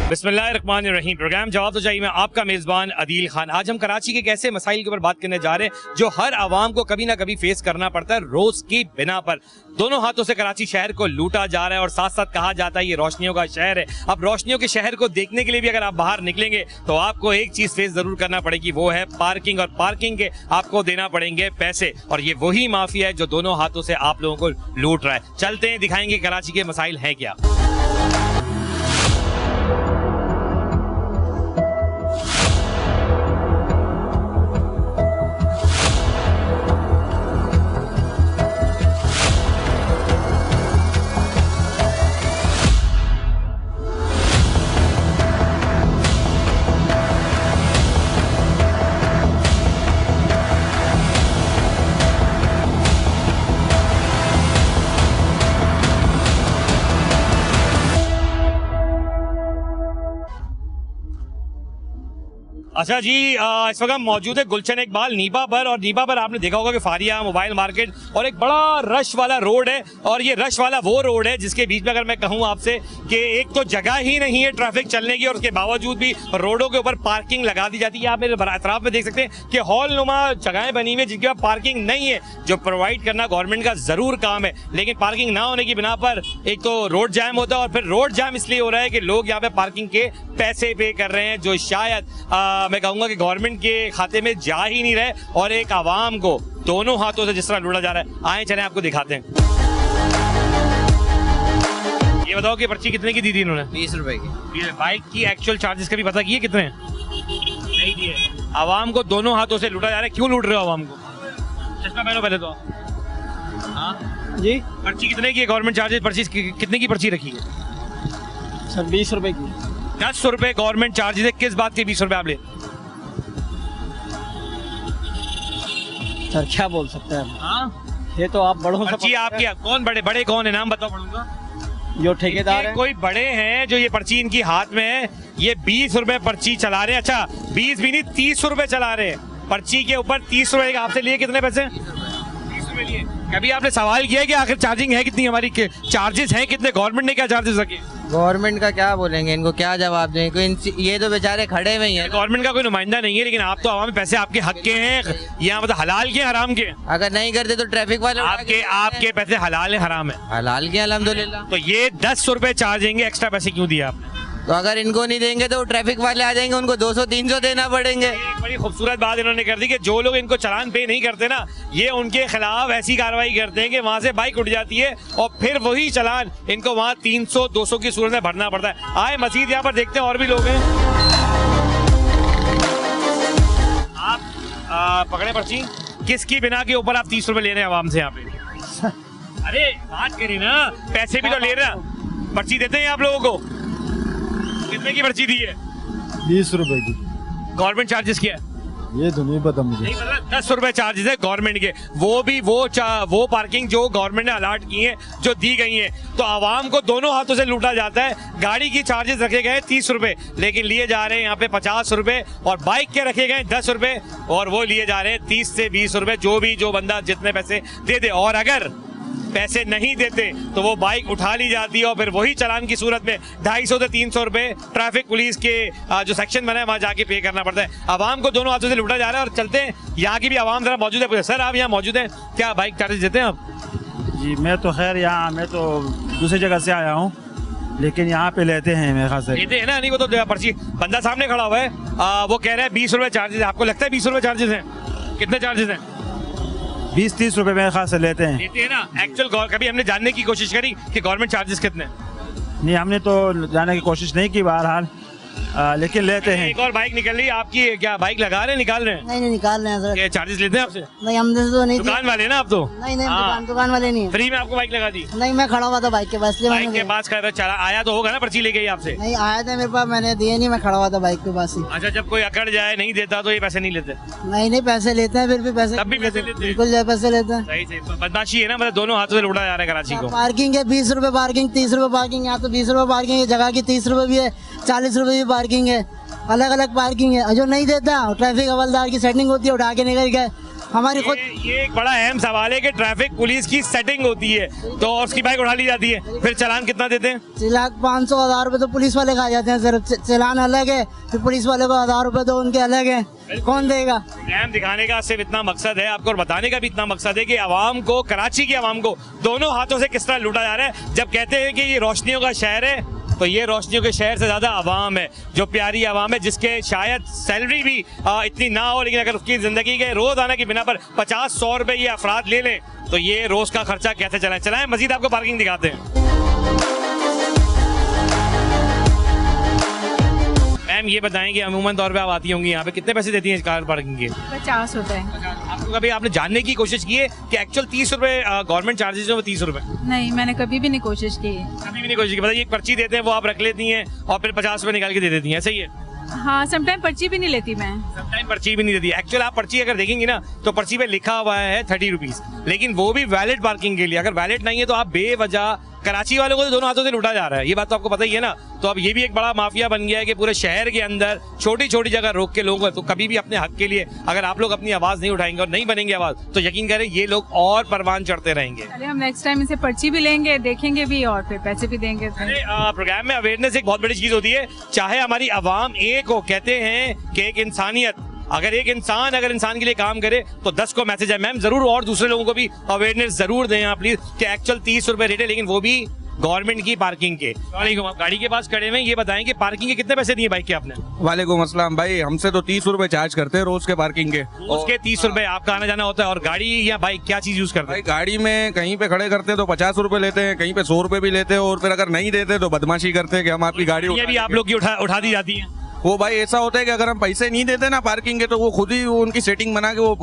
बिस्मिल्लाहिर्रहमानिर्रहीम। प्रोग्राम जवाब तो चाहिए, मैं आपका मेज़बान अदील खान। आज हम कराची के एक ऐसे मसाइल के ऊपर बात करने जा रहे हैं जो हर आवाम को कभी ना कभी फेस करना पड़ता है रोज की बिना पर। दोनों हाथों से कराची शहर को लूटा जा रहा है और साथ साथ कहा जाता है ये रोशनियों का शहर है। अब रोशनियों के शहर को देखने के लिए भी अगर आप बाहर निकलेंगे तो आपको एक चीज फेस जरूर करना पड़ेगी, वो है पार्किंग। और पार्किंग के आपको देना पड़ेंगे पैसे, और ये वही माफिया है जो दोनों हाथों से आप लोगों को लूट रहा है। चलते हैं, दिखाएंगे कराची के मसाइल हैं क्या। अच्छा जी, इस वक्त हम मौजूद है गुलशन इकबाल नीबा पर, और नीबा पर आपने देखा होगा कि फारिया मोबाइल मार्केट और एक बड़ा रश वाला रोड है। और ये रश वाला वो रोड है जिसके बीच में अगर मैं कहूँ आपसे कि एक तो जगह ही नहीं है ट्रैफिक चलने की, और उसके बावजूद भी रोडों के ऊपर पार्किंग लगा दी जाती है। आप मेरे अतराफ में देख सकते हैं कि हॉल नुमा जगहें बनी हुई है जिनके पास पार्किंग नहीं है, जो प्रोवाइड करना गवर्नमेंट का जरूर काम है। लेकिन पार्किंग ना होने की बिना पर एक तो रोड जैम होता है, और फिर रोड जैम इसलिए हो रहा है कि लोग यहाँ पे पार्किंग के पैसे पे कर रहे हैं जो शायद मैं कहूँगा कि गवर्नमेंट के खाते में जा ही नहीं रहे, और एक आवाम को दोनों हाथों से जिस तरह लूटा जा रहा है। आए चले आपको दिखाते हैं। ये बताओ कि पर्ची कितने की दी थी इन्होंने? 20 रुपए की। बाइक की एक्चुअल चार्जेस कभी पता किए कितने? नहीं दिए। आवाम को दोनों हाथों से लूटा जा रहा है। क्यों लूट रहे हो आवाम को? चश्मा पहनो पहले तो। हाँ जी, पर्ची कितने की है? गवर्नमेंट चार्जेस पर्ची कितने की पर्ची रखी है? सर 20 रुपए की। 10 रुपए गवर्नमेंट चार्जेस है। किस बात के 20 रुपए आप ले? सर क्या बोल सकते हैं? हाँ, ये तो आप बड़ों पर्ची आपकी। कौन बड़े बड़े कौन है? नाम बताओ बड़ों का। जो ठेकेदार है। कोई बड़े हैं जो ये पर्ची इनकी हाथ में है, ये 20 रुपए पर्ची चला रहे हैं। अच्छा 20 भी नहीं 30 रुपए चला रहे हैं। पर्ची के ऊपर 30 रुपए। आपसे लिए कितने पैसे? 30 रुपए लिए। कभी आपने सवाल किया है कि आखिर चार्जिंग है कितनी, हमारी चार्जेस हैं कितने, गवर्नमेंट ने क्या चार्जेस रखे? गवर्नमेंट का क्या बोलेंगे, इनको क्या जवाब दें? ये तो बेचारे खड़े में ही है। गवर्नमेंट का कोई नुमाइंदा नहीं है, लेकिन आप तो आवाम में पैसे आपके हक के हैं, यहाँ मतलब हलाल के हराम के? अगर नहीं करते तो ट्रैफिक वाले आपके पैसे हलाल है हराम है? हलाल के अल्हम्दुलिल्लाह। तो ये 10 रुपए चार्जेंगे, एक्स्ट्रा पैसे क्यों दिए आपने? तो अगर इनको नहीं देंगे तो ट्रैफिक वाले आ जाएंगे, उनको 200-300 देना पड़ेंगे। एक बड़ी खूबसूरत बात इन्होंने कर दी कि जो लोग इनको चालान पे नहीं करते ना, ये उनके खिलाफ ऐसी कार्रवाई करते हैं कि वहां से बाइक उठ जाती है और फिर वही चालान इनको वहां 300-200 की सूरत में भरना पड़ता है। आए मजीद यहाँ पर देखते हैं और भी लोग हैं। आप पकड़े पर्ची, किसकी बिना के ऊपर आप 30 रुपए ले रहे हैं आवाम से यहाँ पे? अरे बात करें ना, पैसे भी तो ले रहे हैं। पर्ची देते हैं आप लोगों को? कितने की पर्ची दी है? 20 रुपए की। गवर्नमेंट चार्जेस क्या है? ये तो नहीं पता मुझे। नहीं पता। 10 रुपए चार्जेस है गवर्नमेंट के, वो भी वो पार्किंग जो गवर्नमेंट ने अलॉट की है, जो दी गई है। तो आवाम को दोनों हाथों से लूटा जाता है। गाड़ी की चार्जेस रखे गए 30 रुपए, लेकिन लिए जा रहे हैं यहाँ पे 50 रुपए, और बाइक के रखे गए 10 रुपए, और वो लिए जा रहे हैं 30 से 20 रुपए, जो बंदा जितने पैसे दे दे। और अगर पैसे नहीं देते तो वो बाइक उठा ली जाती है, और फिर वही चालान की सूरत में 250 से 300 रुपए ट्रैफिक पुलिस के जो सेक्शन बना है वहां जाके पे करना पड़ता है। आवाम को दोनों हाथों से लूटा जा रहा है। और चलते हैं, यहाँ की भी आवाम जरा मौजूद है। सर आप यहाँ मौजूद हैं, क्या बाइक चार्जेस देते हैं आप? जी मैं तो खैर यहाँ, मैं तो दूसरी जगह से आया हूँ, लेकिन यहाँ पे लेते हैं मेरे ख्याल से। लेते हैं ना? नहीं, वो तो पर्ची बंदा सामने खड़ा हुआ है, वो कह रहा है 20 रुपए चार्जेस है। आपको लगता है 20 रुपए चार्जेस है? कितने चार्जेस हैं? 20-30 रुपए मेरे ख्याल से लेते हैं। लेते हैं ना? एक्चुअल कभी हमने जानने की कोशिश करी कि गवर्नमेंट चार्जेस कितने? नहीं, हमने तो जानने की कोशिश नहीं की बहरहाल, लेकिन लेते हैं। एक और बाइक निकल रही है आपकी, क्या बाइक लगा रहे हैं, निकाल रहे हैं? नहीं निकाल रहे हैं सर। ये चार्जेस लेते हैं आपसे? नहीं हम तो नहीं। दुकान वाले ना आप तो? नहीं दुकान वाले नहीं। फ्री में आपको बाइक लगा दी? नहीं, मैं खड़ा हुआ था बाइक के पास। बाइक के पास चला आया तो होगा ना, पर्ची लेके ही आपसे? नहीं आया था मेरे पास, मैंने दिए नहीं, मैं खड़ा हुआ था बाइक के पास ही। अच्छा, जब कोई अकड़ जाए नहीं देता तो ये पैसे नहीं लेते? नहीं पैसे लेते हैं, फिर भी पैसे तब भी पैसे लेते हैं? बिल्कुल पैसे लेते हैं। सही बदमाशी है ना, मतलब दोनों हाथों से लूटा जा रहा है कराची को। पार्किंग है 20 रुपए पार्किंग, 30 रुपए पार्किंग। यहाँ तो 20 रुपए पार्किंग है, जगह की 30 रुपए भी है, 40 रुपए भी पार्किंग है, अलग अलग पार्किंग है। जो नहीं देता ट्रैफिक हवलदार की सेटिंग होती है, उठा के निकल गए, हमारी खुद ये एक बड़ा अहम सवाल है कि ट्रैफिक पुलिस की सेटिंग होती है तो उसकी बाइक उठा ली जाती है, फिर चालान कितना देते हैं? 1,500,000 रुपए तो पुलिस वाले खा जाते हैं सर। चालान अलग है, फिर पुलिस वाले को 1,000 रुपए तो उनके अलग है, कौन देगा? अहम दिखाने का सिर्फ इतना मकसद है आपको और बताने का भी इतना मकसद है कि आवाम को, कराची की आवाम को दोनों हाथों से किस तरह लूटा जा रहा है। जब कहते हैं कि ये रोशनियों का शहर है तो ये रोशनियों के शहर से ज्यादा आवाम है, जो प्यारी आवाम है, जिसके शायद सैलरी भी इतनी ना हो, लेकिन अगर उसकी जिंदगी के रोजाना की बिना पर 50-100 रुपए ये अफराद ले लें तो ये रोज का खर्चा कैसे चलाएं। मजीद आपको पार्किंग दिखाते हैं। मैम ये बताएं कि अमूमन तौर पे आप आती होंगी यहाँ पे, कितने पैसे देती हैं कार पार्किंग के? 50 रुपए। आपको कभी आपने जानने की कोशिश की है कि एक्चुअल 30 रुपए गवर्नमेंट चार्जेस है वो 30 रुपए? नहीं, मैंने कभी भी नहीं कोशिश की। कभी भी नहीं कोशिश की? बताइए, एक पर्ची देते हैं वो आप रख लेती हैं और फिर 50 रुपए निकाल के दे देती हैं, सही है? हाँ, समटाइम पर्ची भी नहीं लेती मैं। समटाइम पर्ची भी नहीं देती। एक्चुअल आप पर्ची अगर देखेंगे ना तो पर्ची पे लिखा हुआ है 30 रुपीज, लेकिन वो भी वैलिड पार्किंग के लिए। अगर वैलिड नहीं है तो आप बेवजह, कराची वालों को तो दोनों हाथों से लूटा जा रहा है, ये बात तो आपको पता ही है ना। तो अब ये भी एक बड़ा माफिया बन गया है कि पूरे शहर के अंदर छोटी छोटी जगह रोक के लोगों को, तो कभी भी अपने हक के लिए अगर आप लोग अपनी आवाज नहीं उठाएंगे और नहीं बनेंगे आवाज तो यकीन करें ये लोग और परवान चढ़ते रहेंगे। अरे हम नेक्स्ट टाइम इसे पर्ची भी लेंगे, देखेंगे भी और फिर पैसे भी देंगे। प्रोग्राम में अवेयरनेस एक बहुत बड़ी चीज होती है, चाहे हमारी आवाम एक हो। कहते हैं कि एक इंसानियत, अगर एक इंसान अगर इंसान के लिए काम करे तो 10 को मैसेज है। मैम जरूर और दूसरे लोगों को भी अवेयरनेस जरूर दें आप प्लीज कि एक्चुअल 30 रुपए रेट है, लेकिन वो भी गवर्नमेंट की पार्किंग के। आप गाड़ी के पास खड़े हुए, ये बताएं कि पार्किंग के कितने पैसे दिए बाइक के आपने? वालेकुम अस्सलाम भाई, हमसे तो 30 रुपए चार्ज करते हैं रोज के पार्किंग के। उसके 30 रुपए आपका आना जाना होता है। और गाड़ी या बाइक क्या चीज यूज करते भाई हैं? गाड़ी में कहीं पे खड़े करते हैं तो 50 रुपए लेते हैं, कहीं पे 100 रुपए भी लेते हैं, और फिर अगर नहीं देते तो बदमाशी करते हैं कि हम आपकी गाड़ी ये भी आप लोग की उठा दी जाती है? वो भाई ऐसा होता है कि अगर हम पैसे नहीं देते ना पार्किंग के तो वो खुद ही उनकी सेटिंग बना के वो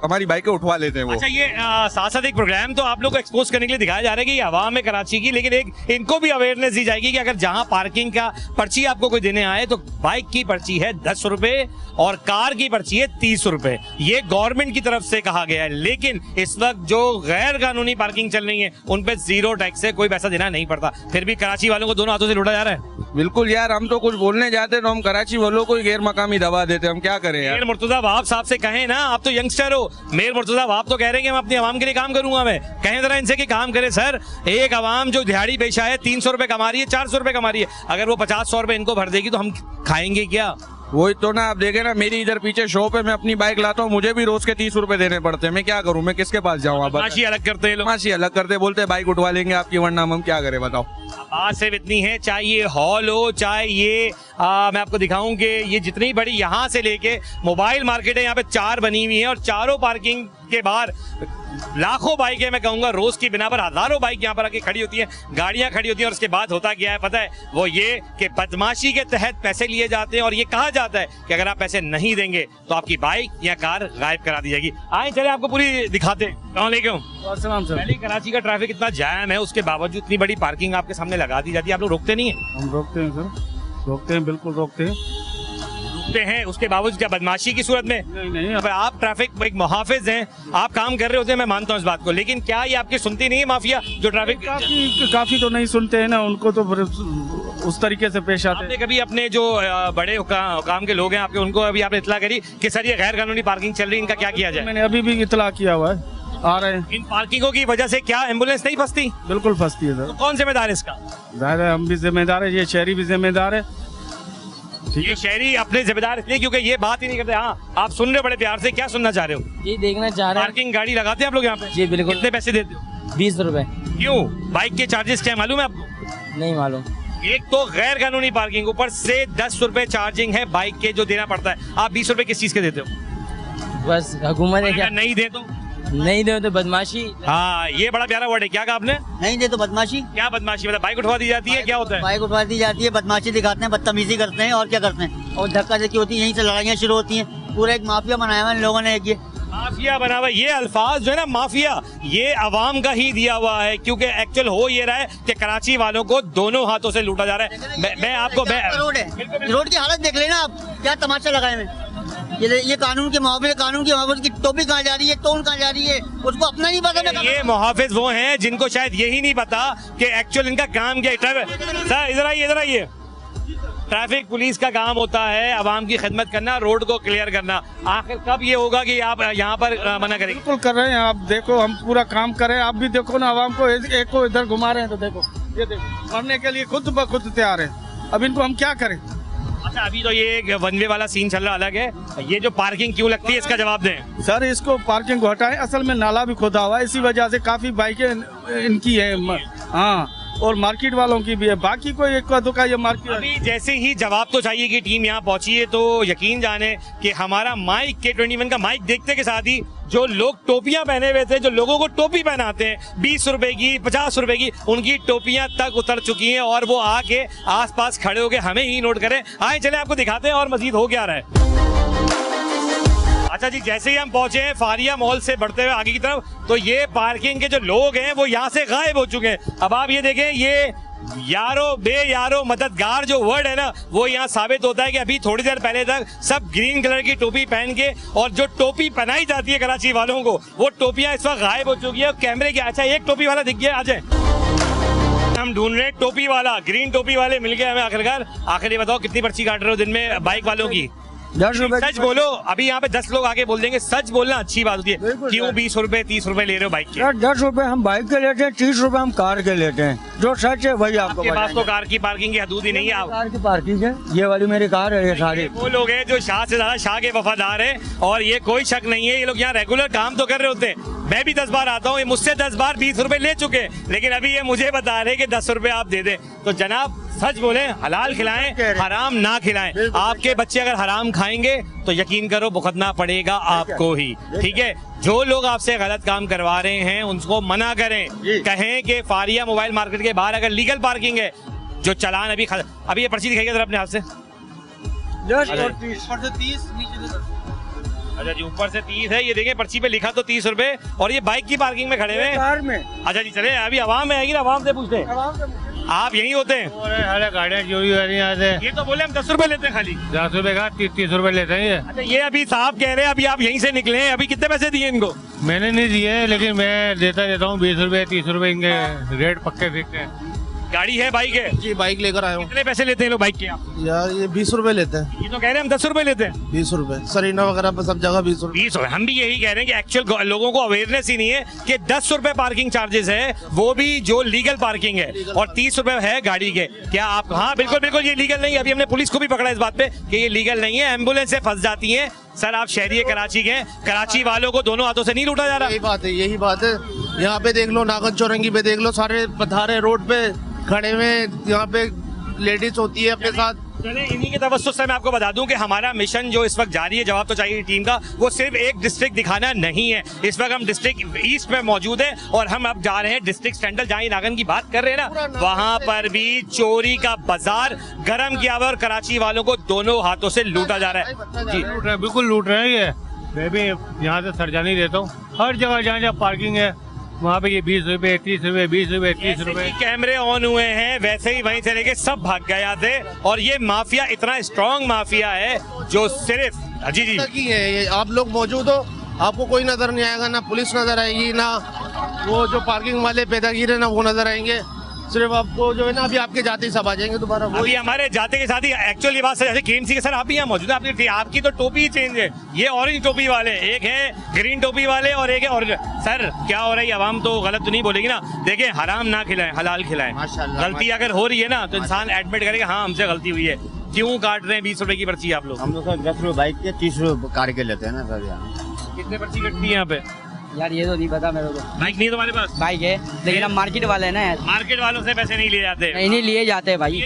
हमारी बाइकें उठवा लेते हैं वो। अच्छा, ये साथ साथ एक प्रोग्राम तो आप लोग को एक्सपोज करने के लिए दिखाया जा रहा है कि ये आवाम है कराची की, लेकिन एक इनको भी अवेयरनेस दी जाएगी कि अगर जहां पार्किंग का पर्ची आपको कोई देने आए तो बाइक की पर्ची है 10 रुपए और कार की पर्ची है 30 रुपए। ये गवर्नमेंट की तरफ से कहा गया है, लेकिन इस वक्त जो गैर कानूनी पार्किंग चल रही है उन पे 0 टैक्स है, कोई पैसा देना नहीं पड़ता, फिर भी कराची वालों को दोनों हाथों से लूटा जा रहा है। बिल्कुल यार, हम तो कुछ बोलने जाते तो हम कराची वालों को गैर मकामी दबा देते, हम क्या करें यार। मेयर मुर्तजा वहाब साहब से कहें ना, आप तो यंगस्टर हो। मेयर मुर्तजा वहाब तो कह रहे हैं कि मैं अपनी आवाम के लिए काम करूंगा। मैं कहें जरा इनसे कि काम करे सर। एक आवाम जो दिहाड़ी पेशा है 300 रुपए कमा रही है, 400 रुपए कमा रही है, अगर वो 50-100 रुपए इनको भर देगी तो हम खाएंगे क्या? वही तो ना, आप देखे ना मेरी इधर पीछे शॉप है, मैं अपनी बाइक लाता हूँ, मुझे भी रोज के 30 रुपए देने पड़ते हैं, मैं क्या करूँ, मैं किसके पास जाऊँ? आप बदमाशी अलग करते हैं लोग, बदमाशी अलग करते, बोलते हैं बाइक उठवा लेंगे आपकी, वरना हम क्या करें बताओ। बात सिर्फ इतनी है, चाहे ये हॉल हो, चाहे ये मैं आपको दिखाऊं कि ये जितनी बड़ी यहाँ से लेके मोबाइल मार्केट है, यहाँ पे 4 बनी हुई है और चारों पार्किंग के बाहर लाखों बाइकें, मैं कहूंगा रोज की बिना पर हजारों बाइक यहाँ पर आके खड़ी होती हैं, गाड़ियां खड़ी होती हैं। और उसके बाद होता क्या है पता है? वो ये कि बदमाशी के तहत पैसे लिए जाते हैं और ये कहा जाता है कि अगर आप पैसे नहीं देंगे तो आपकी बाइक या कार गायब करा दी जाएगी। आए चले आपको पूरी दिखाते हैं। पहले कराची का ट्रैफिक इतना जाम है, उसके बावजूद इतनी बड़ी पार्किंग आपके सामने लगा दी जाती है, आप लोग रोकते नहीं है? हम रोकते हैं सर, रोकते हैं, बिल्कुल रोकते हैं। हैं उसके बावजूद क्या बदमाशी की सूरत में? नहीं। अब आप ट्रैफिक एक मुहाफिज हैं, आप काम कर रहे होते हैं, मैं मानता हूँ इस बात को, लेकिन क्या ये आपकी सुनती नहीं है माफिया जो ट्रैफिक? काफी तो नहीं सुनते हैं ना, उनको तो उस तरीके से पेश आते हैं। आपने कभी अपने जो बड़े काम के लोग हैं आपके, उनको अभी आपने इत्तला करी कि सर ये गैर कानूनी पार्किंग चल रही है, इनका क्या किया जाए? मैंने अभी भी इत्तला किया हुआ है, आ रहे हैं। इन पार्किंगों की वजह से क्या एम्बुलेंस नहीं फंसती? बिल्कुल फंसती है सर। तो कौन जिम्मेदार है इसका? जाहिर है हम भी जिम्मेदार है, ये शहरी भी जिम्मेदार है। ये शहरी अपने जिम्मेदार इसलिए क्योंकि ये बात ही नहीं करते। हाँ, आप सुन रहे हो बड़े प्यार से, क्या सुनना चाह रहे हो? जी देखना चाह रहे हैं। पार्किंग गाड़ी लगाते हैं आप लोग यहाँ पे? जी बिल्कुल। कितने पैसे देते हो? 20 रुपए। क्यों? बाइक के चार्जेस क्या मालूम है आपको? नहीं मालूम। एक तो गैर कानूनी पार्किंग, ऊपर से 10 रुपए चार्जिंग है बाइक के जो देना पड़ता है। आप 20 रुपए किस चीज के देते हो? बस हुकूमत है क्या? नहीं दे तो नहीं दे तो बदमाशी। हाँ, ये बड़ा प्यारा वर्ड है। क्या कहा आपने? नहीं दे तो बदमाशी। क्या बदमाशी? मतलब बाइक उठवा दी जाती है, क्या होता है? बाइक उठवा दी जाती है, बदमाशी दिखाते हैं, बदतमीजी करते हैं और क्या करते हैं, और धक्का धक्की होती है, यहीं से लड़ाइयाँ शुरू होती हैं। पूरा एक माफिया बनाया हुआ इन लोगों ने। एक ये माफिया बना हुआ, ये अल्फाज जो है ना माफिया, ये अवाम का ही दिया हुआ है, क्योंकि एक्चुअल हो ये रहा है कि कराची वालों को दोनों हाथों से लूटा जा रहा है। मैं आपको रोड है, रोड की हालत देख लेना आप, क्या तमाशा लगाए में। ये कानून के मुहाफिज, कानून के मुहाफिज की टोपी कहाँ जा रही है, टोन कहाँ जा रही है, उसको अपना नहीं पता। ये मुहाफिज वो हैं जिनको शायद यही नहीं पता कि एक्चुअल इनका काम क्या है। सर इधर आइए, इधर आइए। ट्रैफिक पुलिस का काम होता है आवाम की खिदमत करना, रोड को क्लियर करना। आखिर कब ये होगा कि आप यहाँ पर मना करेंगे? बिल्कुल कर रहे हैं, आप देखो हम पूरा काम करें, आप भी देखो ना, आवाम को एक को इधर घुमा रहे हैं तो देखो, ये देखो मरने के लिए खुद ब खुद तैयार है। अब इनको हम क्या करें? अच्छा, अभी तो ये एक वन वे वाला सीन चल रहा अलग है, ये जो पार्किंग क्यों लगती है इसका जवाब दें। सर इसको पार्किंग को हटाएं, असल में नाला भी खोदा हुआ है, इसी वजह से काफी बाइकें इनकी है, हाँ, और मार्केट वालों की भी है, बाकी कोई एक का दुका ये मार्केट। अभी जैसे ही जवाब तो चाहिए कि टीम यहाँ पहुंची है, तो यकीन जाने कि हमारा माइक K21 का माइक देखते के साथ ही जो लोग टोपियां पहने हुए थे, जो लोगों को टोपी पहनाते हैं 20 रुपए की 50 रुपए की, उनकी टोपियां तक उतर चुकी हैं और वो आके आसपास खड़े होके हमें ही नोट करें। आए चले आपको दिखाते हैं और मजीद हो क्या रहा है। अच्छा जी, जैसे ही हम पहुंचे हैं फारिया मॉल से बढ़ते हुए आगे की तरफ, तो ये पार्किंग के जो लोग हैं वो यहाँ से गायब हो चुके हैं। अब आप ये देखें, ये यारो बे यारो मददगार जो वर्ड है ना, वो यहाँ साबित होता है कि अभी थोड़ी देर पहले तक सब ग्रीन कलर की टोपी पहन के, और जो टोपी पहनाई जाती है कराची वालों को, वो टोपियां इस वक्त गायब हो चुकी है कैमरे की। अच्छा, एक टोपी वाला दिख गया, आ जाए, हम ढूंढ रहे हैं टोपी वाला, ग्रीन टोपी वाले मिल गए हमें आखिरकार। आखिर ये बताओ कितनी पर्ची काट रहे हो दिन में बाइक वालों की? 10 रुपए। सच बोलो, अभी यहाँ पे 10 लोग आगे बोल देंगे, सच बोलना अच्छी बात होती है। क्यों 20 रुपए 30 रुपए ले रहे हो बाइक के? 10 रुपए हम बाइक के लेते हैं, 30 रुपए हम कार के लेते हैं, जो सच है वही आपको आपके पास तो कार की पार्किंग की हदूद ही नहीं है। आप कार की पार्किंग है, ये वाली मेरी कार है, ये सारी। वो लोग हैं जो शाह से ज्यादा शाह के वफादार हैं, और ये कोई शक नहीं है, ये लोग यहाँ रेगुलर काम तो कर रहे होते हैं। मैं भी 10 बार आता हूँ, ये मुझसे 10 बार 20 रुपए ले चुके हैं, लेकिन अभी ये मुझे बता रहे कि 10 रुपए आप दे दें। तो जनाब सच बोले, हलाल खिलाएं, हराम ना खिलाएं। आपके बच्चे अगर हराम खाएंगे तो यकीन करो भुगतना पड़ेगा आपको ही, ठीक है? जो लोग आपसे गलत काम करवा रहे हैं उनको मना करें, कहें कि फारिया मोबाइल मार्केट के बाहर अगर लीगल पार्किंग है, जो चालान अभी ये पर्ची दिखाइए जरा अपने हाथ से। अच्छा जी, ऊपर से 30 है, ये देखें पर्ची पे लिखा तो 30 रुपए, और ये बाइक की पार्किंग में खड़े हुए हैं। अच्छा जी, चले अभी आवाम में आएगी ना, आवाम से पूछते हैं। आप यहीं होते हैं? अरे गाड़ियाँ जो भी ये तो बोले हम 10 रुपए लेते हैं खाली। 10 रुपए का 30 रुपए लेते हैं ये। अच्छा, ये अभी साहब कह रहे हैं अभी आप यहीं से निकले हैं, अभी कितने पैसे दिए इनको? मैंने नहीं दिए, लेकिन मैं देता हूँ 20 रुपए 30 रुपए, इनके रेट पक्के फिक्स हैं। गाड़ी है, बाइक है जी, बाइक लेकर आया हूँ। कितने पैसे लेते हैं लोग बाइक के? आप यार ये 20 रुपए लेते हैं। ये तो कह रहे हैं हम 10 रुपए लेते हैं। 20 रुपए सरीना वगैरह पर सब जगह 20 रुपए। 20 रुपए, हम भी यही कह रहे हैं कि एक्चुअल लोगों को अवेयरनेस ही नहीं है कि 10 रुपए पार्किंग चार्जेस है, वो भी जो लीगल पार्किंग है, और 30 रुपए है गाड़ी के। क्या आप? हाँ बिल्कुल बिल्कुल, ये लीगल नहीं है। अभी हमने पुलिस को भी पकड़ा इस बात पे कि ये लीगल नहीं है, एम्बुलेंस से फंस जाती है। सर आप शहरी कराची के, कराची वालों को दोनों हाथों से नहीं लूटा जा रहा? यही बात है। यहाँ पे देख लो, नागन चौरंगी पे देख लो, सारे पथारे रोड पे खड़े हुए, यहाँ पे लेडीज होती है अपने साथ। चले इन्हीं के तवज्जुह से मैं आपको बता दूं कि हमारा मिशन जो इस वक्त जारी है, जवाब तो चाहिए टीम का, वो सिर्फ एक डिस्ट्रिक्ट दिखाना नहीं है। इस वक्त हम डिस्ट्रिक्ट ईस्ट में मौजूद है, और हम अब जा रहे हैं डिस्ट्रिक्ट सेंट्रल, जहाँ नागन की बात कर रहे हैं ना, वहाँ पर भी चोरी का बाजार गर्म किया हुआ, और कराची वालों को दोनों हाथों से लूटा जा रहा है। जी लूट रहे हैं, बिल्कुल लूट रहे हैं ये। मैं भी यहाँ से सरजानी देता हूँ, हर जगह जहाँ जहाँ पार्किंग है वहाँ पे ये 20 रुपए 30 रुपए 20 रुपए 30 रुपए। कैमरे ऑन हुए हैं, वैसे ही वहीं से लेके सब भाग गए थे, और ये माफिया इतना स्ट्रॉन्ग माफिया है जो सिर्फ जी है। ये आप लोग मौजूद हो, आपको कोई नजर नहीं आएगा, ना पुलिस नजर आएगी, ना वो जो पार्किंग वाले पैदागिर है ना वो नजर आएंगे। सिर्फ आपको जो है ना, अभी आपके जाते ही सब आ जाएंगे दोबारा। अभी हमारे जाते के साथ ही एक्चुअली बात सर, KMC के सर आप भी यहाँ मौजूद है, आपकी तो टोपी ही चेंज है, ये ऑरेंज टोपी वाले, एक है ग्रीन टोपी वाले और एक है ऑरेंज। सर क्या हो रहा है? आवाम तो गलत तो नहीं बोलेगी ना? देखें, हराम ना खिलाएं, हलाल खिलाएं। गलती अगर हो रही है ना तो इंसान एडमिट करेगा हाँ हमसे गलती हुई है। क्यों काट रहे हैं 20 रुपए की पर्ची आप लोग? हम लोग 10 रुपए बाइक के, 30 रुपए कार के लेते हैं ना सर। यहाँ कितने पर्ची कटती है यहाँ पे? यार ये तो नहीं पता मेरे को। बाइक नहीं तुम्हारे पास? बाइक है, लेकिन हम मार्केट वाले हैं ना यार। मार्केट वालों से पैसे नहीं लिए जाते? नहीं लिए जाते हैं भाई।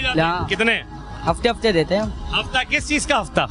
कितने? हफ्ते हफ्ते देते हैं। हफ्ता? किस चीज का हफ्ता?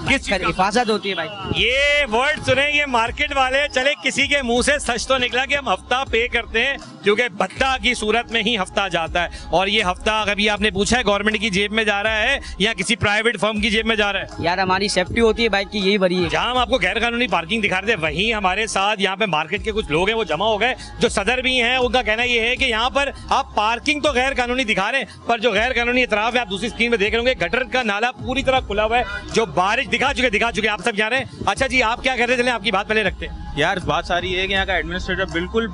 किस चीज का? हिफाजत होती है भाई। ये वर्ड सुने, ये मार्केट वाले, चले किसी के मुंह से सच तो निकला कि हम हफ्ता पे करते हैं, क्योंकि भत्ता की सूरत में ही हफ्ता जाता है। और ये हफ्ता कभी आपने पूछा है गवर्नमेंट की जेब में जा रहा है या किसी प्राइवेट फर्म की जेब में जा रहा है? यार हमारी सेफ्टी होती है बाइक की, यही बड़ी है। जहाँ हम आपको गैर कानूनी पार्किंग दिखा रहे थे, वहीं हमारे साथ यहाँ पे मार्केट के कुछ लोग हैं, वो जमा हो गए, जो सदर भी हैं। उनका कहना ये है कि यहाँ पर आप पार्किंग तो गैर कानूनी दिखा रहे हैं, पर जो गैर कानूनी इतराफ है, आप दूसरी स्क्रीन में देख रहे होंगे, गटर का नाला पूरी तरह खुला हुआ है। जो बारिश दिखा चुके आप सब यहाँ रहे। अच्छा जी, आप क्या कर रहे थे? चलें आपकी बात पहले रखते हैं। यार बात सारी है कि यहाँ का एडमिनिस्ट्रेटर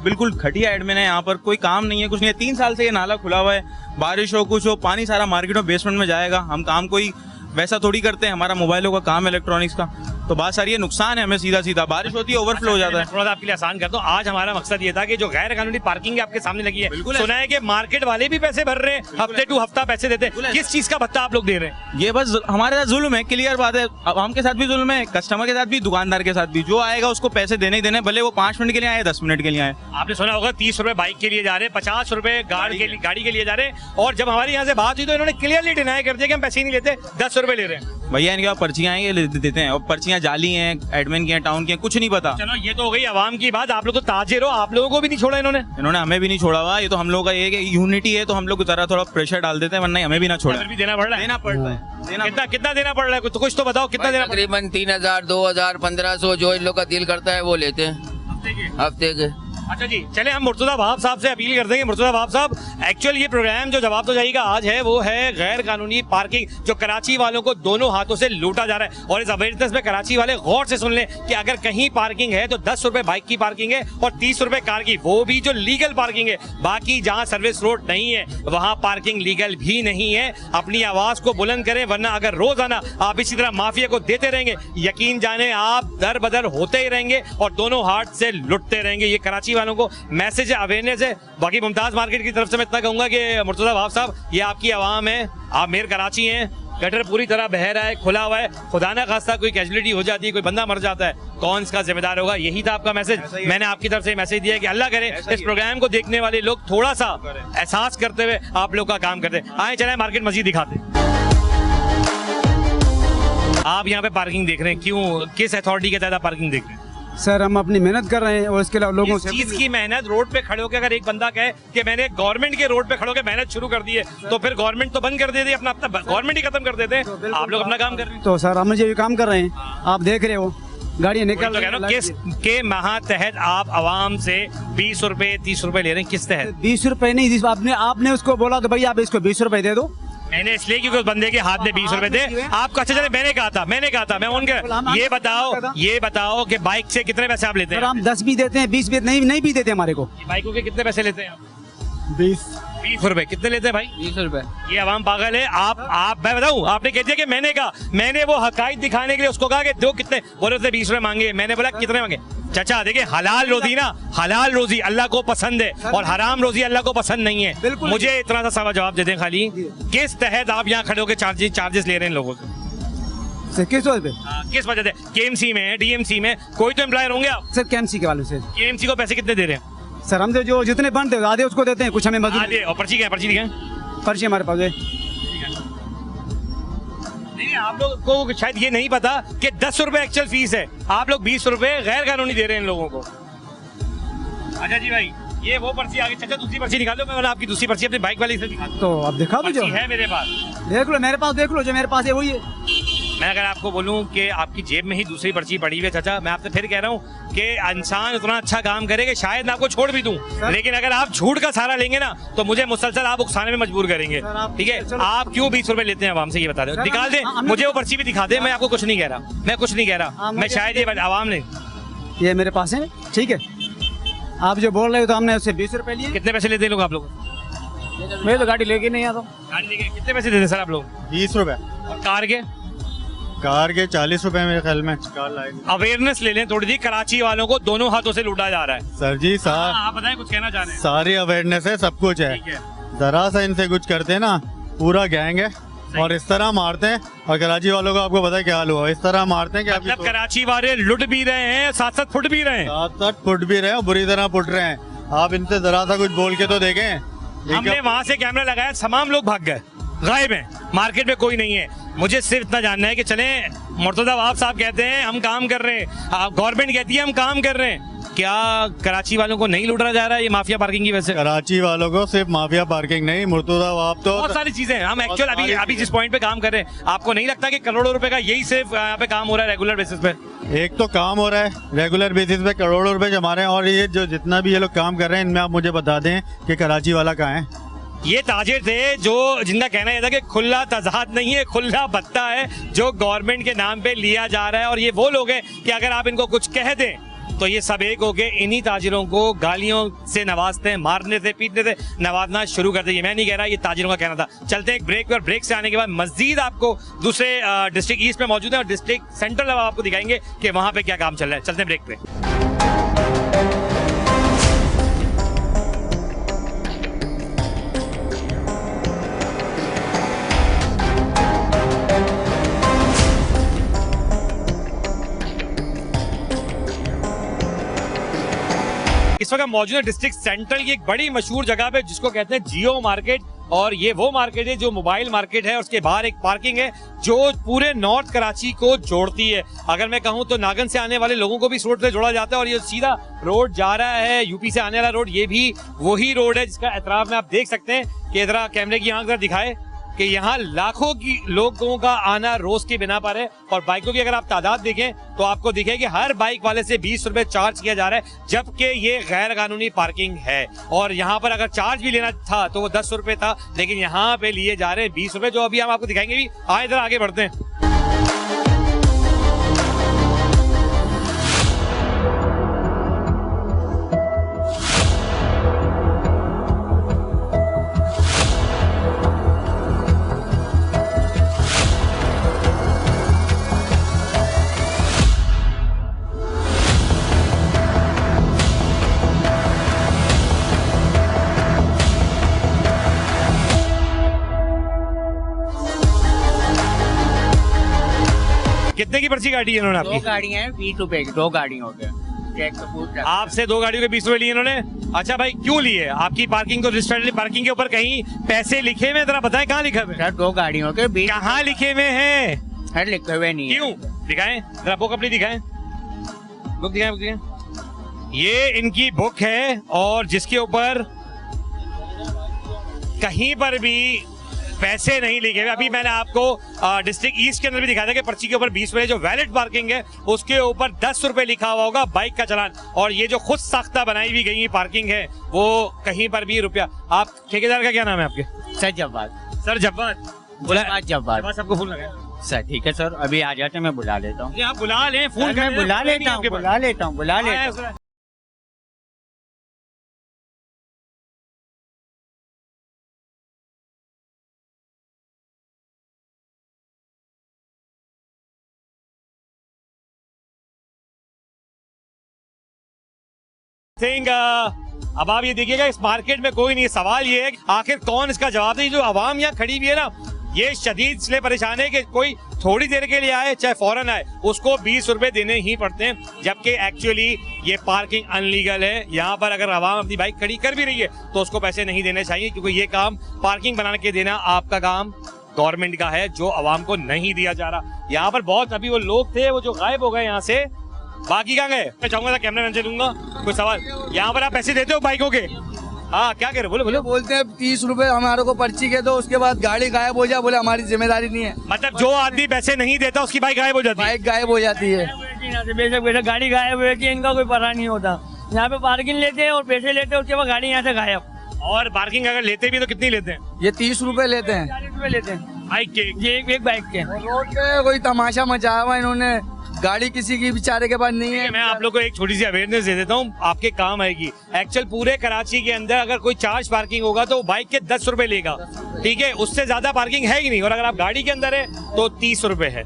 बिल्कुल घटिया एडमिन है। यहाँ पर कोई काम नहीं है, कुछ नहीं है। 3 साल से ये नाला खुला हुआ है, बारिश हो कुछ हो, पानी सारा मार्केट में बेसमेंट में जाएगा। हम काम कोई वैसा थोड़ी करते हैं, हमारा मोबाइलों का काम है, इलेक्ट्रॉनिक्स का। तो बात सारी है, नुकसान है हमें सीधा बारिश होती है, ओवरफ्लो हो जाता है। थोड़ा सा आपके लिए आसान करता हूँ। आज हमारा मकसद ये था कि जो गैर कानूनी पार्किंग आपके सामने लगी है, बिल्कुल सुना है कि मार्केट वाले भी पैसे भर रहे हैं, हफ्ते टू हफ्ता पैसे देते हैं। किस चीज का भत्ता आप लोग दे रहे हैं? ये बस हमारे साथ जुल्म है, क्लियर बात है। आवाम के साथ भी जुल्म है, कस्टमर के साथ भी, दुकानदार के साथ भी। जो आएगा उसको पैसे देने ही देने, भले वो 5 मिनट के लिए आए, 10 मिनट के लिए आए। आपने सुना होगा 30 रुपए बाइक के लिए जा रहे हैं, 50 रुपए गाड़ी के लिए जा रहे हैं। और जब हमारे यहाँ से बात हुई तो इन्होंने क्लियरली डिनाई कर दिया कि हम पैसे नहीं लेते, 10 रुपए ले रहे हैं। भैया इनके पास पर्चियां आएंगे देते हैं, और पर्चियां जाली हैं, एडमिन की हैं, टाउन की हैं, कुछ नहीं पता। चलो ये तो हो गई आवाम की बात। आप लोग तो ताजिर हो, आप लोगों को भी नहीं छोड़ा इन्होंने। इन्होंने हमें भी नहीं छोड़ा हुआ। ये तो हम लोगों का ये है कि यूनिटी है, तो हम लोग जरा थोड़ा प्रेशर डाल देते हैं, वरना हमें भी ना छोड़ा। भी देना पड़ रहा है, देना पड़ता है। कितना देना पड़ रहा है? कुछ तो बताओ, कितना देना पड़ रहा तकरीबन 3000, 2000, 1500 जो इन लोग का दिल करता है वो लेते हैं है हफ्ते के। अच्छा जी, चले हम मुर्तजा वहाब साहब से अपील कर देंगे। मुर्तजा वहाब साहब, एक्चुअल ये प्रोग्राम जो जवाब तो जाएगा आज है, वो है गैर कानूनी पार्किंग, जो कराची वालों को दोनों हाथों से लूटा जा रहा है। और इस अवेयरनेस में कराची वाले गौर से सुन लें कि अगर कहीं पार्किंग है तो 10 रुपए बाइक की पार्किंग है और 30 रुपए कार की, वो भी जो लीगल पार्किंग है। बाकी जहां सर्विस रोड नहीं है वहां पार्किंग लीगल भी नहीं है। अपनी आवाज को बुलंद करें, वरना अगर रोजाना आप इसी तरह माफिया को देते रहेंगे, यकीन जाने आप दर बदर होते ही रहेंगे और दोनों हाथ से लुटते रहेंगे। ये कराची वालों को मैसेज है, अवेयरनेस है। बाकी मुमताज मार्केट की तरफ से मैं इतना कहूंगा कि मुर्तजा वहाब साहब, ये आपकी आवाम है, आप मेयर कराची हैं, गटर पूरी तरह बह रहा है, खुला हुआ है। खुदा ना खास्ता कोई कैजुअलिटी हो जाती है, कोई बंदा मर जाता है, कौन इसका जिम्मेदार होगा? यही था आपका मैसेज। मैंने आपकी तरफ से मैसेज दिया कि अल्लाह करे इस प्रोग्राम को देखने वाले लोग थोड़ा सा एहसास करते हुए आप लोग का काम करते। आए चले मार्केट मस्जिद दिखाते। आप यहाँ पे पार्किंग देख रहे हैं, क्यों, किस अथॉरिटी के तहत पार्किंग देख रहे हैं? सर हम अपनी मेहनत कर रहे हैं और इसके अलावा लोगों से चीज की मेहनत। रोड पे खड़े होकर अगर एक बंदा कहे कि मैंने गवर्नमेंट के रोड पे खड़े होकर मेहनत शुरू कर दी है, तो फिर गवर्नमेंट तो बंद कर देती है, अपना गवर्नमेंट ही खत्म कर देते हैं। आप लोग अपना काम कर रहे हैं। तो सर हम मुझे भी काम कर रहे हैं, आप देख रहे हो गाड़ियाँ निकल तो कह रहा हूं, किस के महातहत आप आवाम से 20 रुपए 30 रुपए ले रहे हैं? किस तहत? 20 रुपए नहीं, आपने उसको बोला तो भाई आप इसको 20 रुपए दे दो। मैंने इसलिए क्योंकि उस बंदे के हाथ में 20 रुपए थे आपको। अच्छा चले, मैंने कहा था मैं उनके ये बताओ कि बाइक से कितने पैसे आप लेते हैं? हम 10 भी देते हैं, 20 भी नहीं भी देते हमारे को। बाइकों के कितने पैसे लेते हैं आप? 20 रुपए। कितने लेते हैं भाई? 20 रुपए। ये आवाम पागल है। आप मैं बताऊं, आपने कह दिया कि मैंने वो हकायत दिखाने के लिए उसको कहा कि दो, कितने बोले? उसने 20 रुपए मांगे। मैंने बोला कितने मांगे? चाचा देखिए, हलाल रोजी अल्लाह को पसंद है और हराम रोजी अल्लाह को पसंद नहीं है। मुझे इतना सा सवाल जवाब दे दें खाली, किस तहत आप यहाँ खड़े होकर चार्जेस ले रहे हैं लोगों से? किस वजह पे? किस वजह से? केएमसी में, डीएमसी में कोई तो एम्प्लॉयर होंगे आप? सर केएमसी के वाले से। केएमसी को पैसे कितने दे रहे हैं? सर हम तो जो जितने बनते हैं आधे उसको देते हैं, कुछ हमें मजदूरी। और पर्ची क्या? पर्ची दिखाएं। पर्ची हमारे पास है। नहीं, आप लोग को शायद ये नहीं पता कि 10 रुपए एक्चुअल फीस है, आप लोग 20 रुपए गैर कानूनी दे रहे हैं इन लोगों को। अच्छा जी भाई, ये वो पर्ची आगे। चाचा दूसरी पर्ची निकाल दो, मैं आपकी दूसरी पर्ची अपनी बाइक वाली से दिखा दूं। तो आप दिखा दो, जो है मेरे पास। देख लो मेरे पास, देख लो जो मेरे पास है वही है। मैं अगर आपको बोलूं कि आपकी जेब में ही दूसरी पर्ची पड़ी हुई है चाचा, मैं आपसे फिर कह रहा हूं कि इंसान उतना अच्छा काम करे कि शायद मैं आपको छोड़ भी दूं, लेकिन अगर आप झूठ का सहारा लेंगे ना तो मुझे मुसलसल आप उकसाने में मजबूर करेंगे। ठीक है, आप क्यों 20 रुपए लेते हैं आवाम से, ये बता दो। निकाल दे, मुझे वो पर्ची भी दिखा दे। मैं आपको कुछ नहीं कह रहा, मैं शायद ये आवाम ने, ये मेरे पास है। ठीक है, आप जो बोल रहे हो तो हमने उससे 20 रुपए लिए। कितने पैसे लेते हैं लोग आप लोग? मैं तो गाड़ी लेके नहीं आता। गाड़ी लेके कितने पैसे देते हैं सर आप लोग? 20 रुपए। और कार के 40 रुपए मेरे ख्याल में। अवेयरनेस ले लें थोड़ी सी, कराची वालों को दोनों हाथों से लूटा जा रहा है। सर जी आप बताएं, कुछ कहना चाह रहे हैं? सारी अवेयरनेस है, सब कुछ है। जरा सा इनसे कुछ करते हैं ना, पूरा गैंग है और इस तरह मारते हैं। और कराची वालों को आपको पता है क्या हाल हुआ, इस तरह मारते हैं कि मतलब कराची वाले लुट भी रहे हैं, 7-7 फुट भी रहे हैं, 7-7 फुट भी रहे हैं और बुरी तरह फुट रहे हैं। आप इनसे जरा सा कुछ बोल के तो देखें। हमने वहां से कैमरा लगाया, तमाम लोग भाग गए, गायब हैं, मार्केट में कोई नहीं है। मुझे सिर्फ इतना जानना है कि चले, मुर्तजा वहाब साहब कहते हैं हम काम कर रहे हैं, गवर्नमेंट कहती है हम काम कर रहे हैं, क्या कराची वालों को नहीं लूटा जा रहा है ये माफिया पार्किंग की वजह से? कराची वालों को सिर्फ माफिया पार्किंग नहीं, मुर्तजा वहाब तो बहुत सारी चीजें। हम एक्चुअल अभी जिस पॉइंट पे काम कर रहे हैं, आपको नहीं लगता कि करोड़ों रुपए का यही सिर्फ यहाँ पे काम हो रहा है रेगुलर बेसिस पे? एक तो काम हो रहा है रेगुलर बेसिस पे, करोड़ों रुपए जमा रहे हैं। और ये जो जितना भी ये लोग काम कर रहे हैं, इनमें आप मुझे बता दें कि कराची वाला कहाँ है? ये ताजिर थे जो जिनका कहना यह था कि खुला तजाद नहीं है, खुला भत्ता है जो गवर्नमेंट के नाम पे लिया जा रहा है। और ये वो लोग हैं कि अगर आप इनको कुछ कह दें तो ये सब एक होके इन्हीं ताजिरों को गालियों से नवाजते हैं, मारने से पीटने से नवाजना शुरू कर देंगे। मैं नहीं कह रहा, ये ताजिरों का कहना था। चलते हैं एक ब्रेक पे, और ब्रेक से आने के बाद मजीद आपको दूसरे डिस्ट्रिक्ट ईस्ट में मौजूद है और डिस्ट्रिक्ट सेंट्रल आपको दिखाएंगे कि वहां पे क्या काम चल रहा है। चलते हैं ब्रेक पे। इस वक्त मौजूद है डिस्ट्रिक्ट सेंट्रल की एक बड़ी मशहूर जगह पे जिसको कहते हैं जियो मार्केट। और ये वो मार्केट है जो मोबाइल मार्केट है, और उसके बाहर एक पार्किंग है जो पूरे नॉर्थ कराची को जोड़ती है। अगर मैं कहूँ तो नागन से आने वाले लोगों को भी इस रोड से जोड़ा जाता है, और ये सीधा रोड जा रहा है यूपी से आने वाला रोड, ये भी वही रोड है जिसका एतराफ में आप देख सकते हैं कि जरा कैमरे की आंख दिखाए कि यहाँ लाखों की लोगों का आना रोज की बिना पर है। और बाइकों की अगर आप तादाद देखें तो आपको दिखे कि हर बाइक वाले से 20 रुपए चार्ज किया जा रहा है, जबकि ये गैर कानूनी पार्किंग है। और यहाँ पर अगर चार्ज भी लेना था तो वो 10 रुपए था, लेकिन यहाँ पे लिए जा रहे हैं 20 रुपए, जो अभी हम आपको दिखाएंगे भी। आए इधर आगे बढ़ते हैं। कितने की पर्ची काटी है इन्होंने आपकी? 2 गाड़ियां हैं 20 रुपए की, 2 गाड़ियों के। आपसे 2 गाड़ियों के 20 रुपए लिए इन्होंने? अच्छा भाई, क्यों लिए? आपकी पार्किंग को रजिस्टर्ड पार्किंग के ऊपर कहीं पैसे लिखे हुए, जरा बताएं कहाँ लिखा हुआ है? 2 गाड़ियों के 20 कहाँ लिखे हुए हैं? सर लिखे हुए नहीं है। क्यों? दिखाएं जरा, बुक अपनी दिखाएं, बुक दिखाएं, बुक दिखाएं। ये इनकी बुक है और जिसके ऊपर कहीं पर भी पैसे नहीं लिखे हुए। अभी मैंने आपको डिस्ट्रिक्ट ईस्ट के अंदर भी दिखाया था कि पर्ची के ऊपर 20 रुपए, जो वैलिड पार्किंग है उसके ऊपर 10 रुपए लिखा हुआ होगा बाइक का चालान। और ये जो खुद साख्ता बनाई हुई गई पार्किंग है वो कहीं पर भी रुपया। आप ठेकेदार का क्या नाम है आपके? सर जब्बार। सर जब्बार जब्बार सबको फोन लगाए सर। ठीक है सर, अभी आ जाते हैं, मैं बुला लेता हूँ। आप बुला लें, फोन बुला लेता हूँ। अब आप ये देखिएगा, इस मार्केट में कोई नहीं है। सवाल ये है कि आखिर कौन इसका जवाब दे? जो आवाम यहाँ खड़ी हुई है ना, ये शदीद इसलिए परेशान है कि कोई थोड़ी देर के लिए आए चाहे फौरन आए, उसको 20 रुपए देने ही पड़ते हैं, जबकि एक्चुअली ये पार्किंग अनलीगल है। यहाँ पर अगर आवाम अपनी बाइक खड़ी कर भी रही है तो उसको पैसे नहीं देने चाहिए, क्योंकि ये काम पार्किंग बना के देना आपका काम गवर्नमेंट का है, जो आवाम को नहीं दिया जा रहा। यहाँ पर बहुत अभी वो लोग थे वो जो गायब हो गए यहाँ से, बाकी कहाँ गए? मैं चाहूंगा कैमरा मैन से लूंगा कोई सवाल। यहाँ पर आप पैसे देते हो बाइकों के? हाँ, क्या कह रहे? बोले बोले। बोलते हैं 30 रुपए हमारे को पर्ची के दो, उसके बाद गाड़ी गायब हो जाए, बोले हमारी जिम्मेदारी नहीं है। मतलब जो आदमी पैसे नहीं देता उसकी बाइक गायब हो जाती है? बाइक गायब हो जाती है। बेशक गाड़ी गायब हो जाती है, इनका कोई पता नहीं होता। यहाँ पे पार्किंग लेते हैं और पैसे लेते हैं, उसके बाद गाड़ी यहाँ से गायब। और पार्किंग अगर लेते भी तो कितनी लेते हैं? ये 30 रुपए लेते हैं। 40 रुपए लेते हैं बाइक के? ये एक बाइक के। रोड पे कोई तमाशा मचाया हुआ इन्होंने, गाड़ी किसी की बेचारे के पास नहीं है। मैं आप लोग को एक छोटी सी अवेयरनेस दे देता हूँ, आपके काम आएगी। एक्चुअल पूरे कराची के अंदर अगर कोई चार्ज पार्किंग होगा तो बाइक के 10 रुपए लेगा, ठीक है? उससे ज्यादा पार्किंग है ही नहीं। और अगर आप गाड़ी के अंदर है तो 30 रुपए है,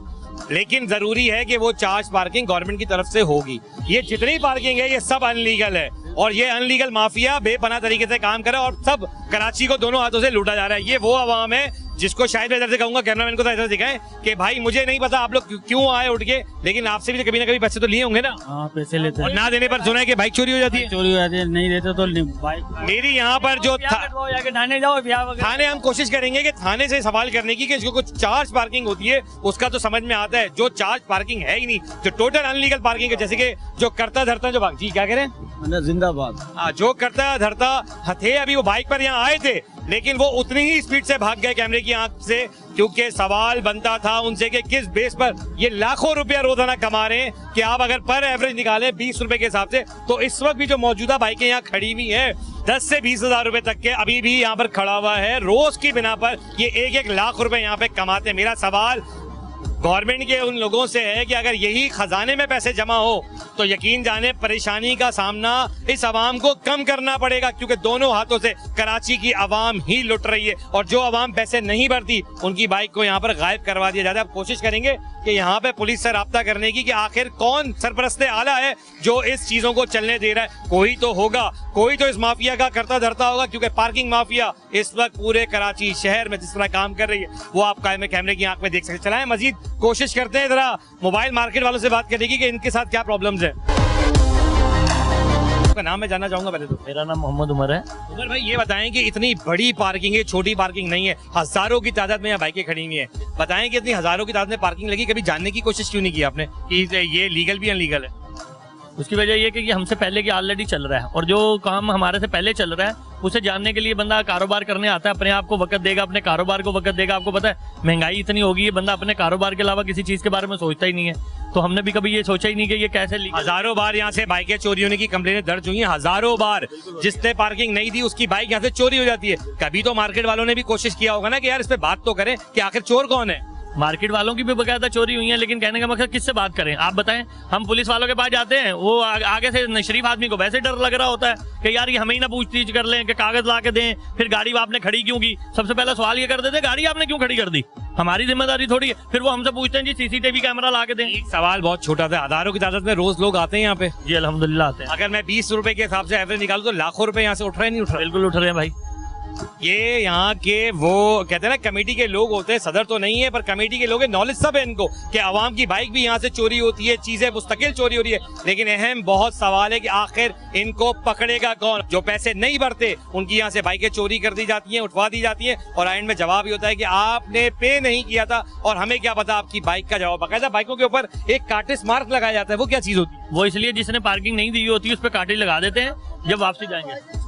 लेकिन जरूरी है कि वो चार्ज पार्किंग गवर्नमेंट की तरफ से होगी। ये जितनी पार्किंग है ये सब अनलीगल है, और ये अनलीगल माफिया बेपनाह तरीके से काम कर रहा है, और सब कराची को दोनों हाथों से लूटा जा रहा है। ये वो आवाम है जिसको शायद मैं इधर से कहूंगा, कैमरामैन को तो ऐसा दिखाएं कि भाई मुझे नहीं पता आप लोग क्यों आए उठ के, लेकिन आपसे भी कभी ना कभी पैसे तो लिए होंगे ना? हाँ, पैसे लेते हैं। और ना देने पर सुना है कि बाइक चोरी हो जाती है? चोरी हो जाती है, नहीं देते तो बाइक। मेरी यहाँ पर जो थाने जाओ, थाने हम कोशिश करेंगे कि थाने से सवाल करने की कि जो कुछ चार्ज पार्किंग होती है उसका तो समझ में आता है, जो चार्ज पार्किंग है ही नहीं, जो टोटल अनलीगल पार्किंग है, जैसे कि जो करता धरता जो जी क्या कह रहे हैं? जिंदाबाद। हाँ, जो करता धरता थे अभी वो बाइक पर यहाँ आए थे, लेकिन वो उतनी ही स्पीड से भाग गए कैमरे की आंख से, क्योंकि सवाल बनता था उनसे कि किस बेस पर ये लाखों रुपया रोजाना कमा रहे हैं, कि आप अगर पर एवरेज निकालें 20 रुपए के हिसाब से, तो इस वक्त भी जो मौजूदा बाइकें यहाँ खड़ी हुई हैं 10 से 20 हजार रुपए तक के अभी भी यहाँ पर खड़ा हुआ है। रोज की बिना पर ये 1-1 लाख रुपए यहाँ पे कमाते हैं। मेरा सवाल गवर्नमेंट के उन लोगों से है कि अगर यही खजाने में पैसे जमा हो तो यकीन जाने परेशानी का सामना इस आवाम को कम करना पड़ेगा, क्योंकि दोनों हाथों से कराची की आवाम ही लुट रही है और जो आवाम पैसे नहीं भरती उनकी बाइक को यहाँ पर गायब करवा दिया जाता है। अब कोशिश करेंगे कि यहाँ पे पुलिस से राब्ता करने की कि आखिर कौन सरपरस्ते आला है जो इस चीजों को चलने दे रहा है। कोई तो होगा, कोई तो इस माफिया का करता धरता होगा, क्योंकि पार्किंग माफिया इस वक्त पूरे कराची शहर में जिस तरह काम कर रही है वो आप कैमरे की आंख में देख सकते। चलाएं मजीद कोशिश करते हैं जरा मोबाइल मार्केट वालों से बात करने की कि इनके साथ क्या प्रॉब्लम्स है। आपका नाम मैं जानना चाहूंगा पहले तो। मेरा नाम मोहम्मद उमर है। उमर भाई ये बताएं कि इतनी बड़ी पार्किंग है, छोटी पार्किंग नहीं है, हजारों की तादाद में यहाँ बाइकें खड़ी हुई हैं, बताएं कि इतनी हजारों की तादाद में पार्किंग लगी, कभी जानने की कोशिश क्यों नहीं की आपने कि ये लीगल भी अनलीगल है? उसकी वजह ये कि हमसे पहले की ऑलरेडी चल रहा है और जो काम हमारे से पहले चल रहा है उसे जानने के लिए बंदा कारोबार करने आता है, अपने आप को वक्त देगा, अपने कारोबार को वक्त देगा। आपको पता है महंगाई इतनी हो गई है, बंदा अपने कारोबार के अलावा किसी चीज के बारे में सोचता ही नहीं है। तो हमने भी कभी ये सोचा ही नहीं कि ये कैसे हजारों बार यहाँ से बाइकें चोरी होने की कंप्लेनें दर्ज हुई हैं, हजारों बार। जिसने पार्किंग नहीं दी उसकी बाइक यहाँ से चोरी हो जाती है। कभी तो मार्केट वालों ने भी कोशिश किया होगा ना कि यार इस पे बात तो करें कि आखिर चोर कौन है। मार्केट वालों की भी बकायदा चोरी हुई है, लेकिन कहने का मकसद किससे बात करें आप बताएं। हम पुलिस वालों के पास जाते हैं, वो आगे से शरीफ आदमी को वैसे डर लग रहा होता है कि यार ये हमें ही ना पूछताछ कर लें कि कागज ला के दें, फिर गाड़ी आपने खड़ी क्यों की। सबसे पहला सवाल ये कर देते गाड़ी आपने क्यों खड़ी कर दी, हमारी जिम्मेदारी थोड़ी है। फिर वो हमसे पूछते हैं जी सीसीटीवी कैमरा ला के दें। एक सवाल बहुत छोटा था, हजारों की तादाद में रोज लोग आते हैं यहाँ पे? जी अल्हम्दुलिल्लाह आते हैं। अगर मैं 20 रुपए के हिसाब से एवरेज निकालूं तो लाखों रुपए यहाँ से उठ रहे नहीं उठ रहे? बिल्कुल उठ रहे हैं भाई। ये यहाँ के वो कहते हैं ना कमेटी के लोग होते हैं, सदर तो नहीं है पर कमेटी के लोग हैं, नॉलेज सब है इनको कि आवाम की बाइक भी यहाँ से चोरी होती है, चीजें मुस्तकिल चोरी हो रही है। लेकिन अहम बहुत सवाल है कि आखिर इनको पकड़ेगा कौन। जो पैसे नहीं भरते उनकी यहाँ से बाइकें चोरी कर दी जाती हैं, उठवा दी जाती हैं और एंड में जवाब ये होता है कि आपने पे नहीं किया था और हमें क्या पता आपकी बाइक का जवाब। बाकायदा बाइकों के ऊपर एक कार्टिस मार्क लगाया जाता है, वो क्या चीज होती है? वो इसलिए जिसने पार्किंग नहीं दी होती है उस पर कार्टिज लगा देते हैं जब वापसी जाएंगे।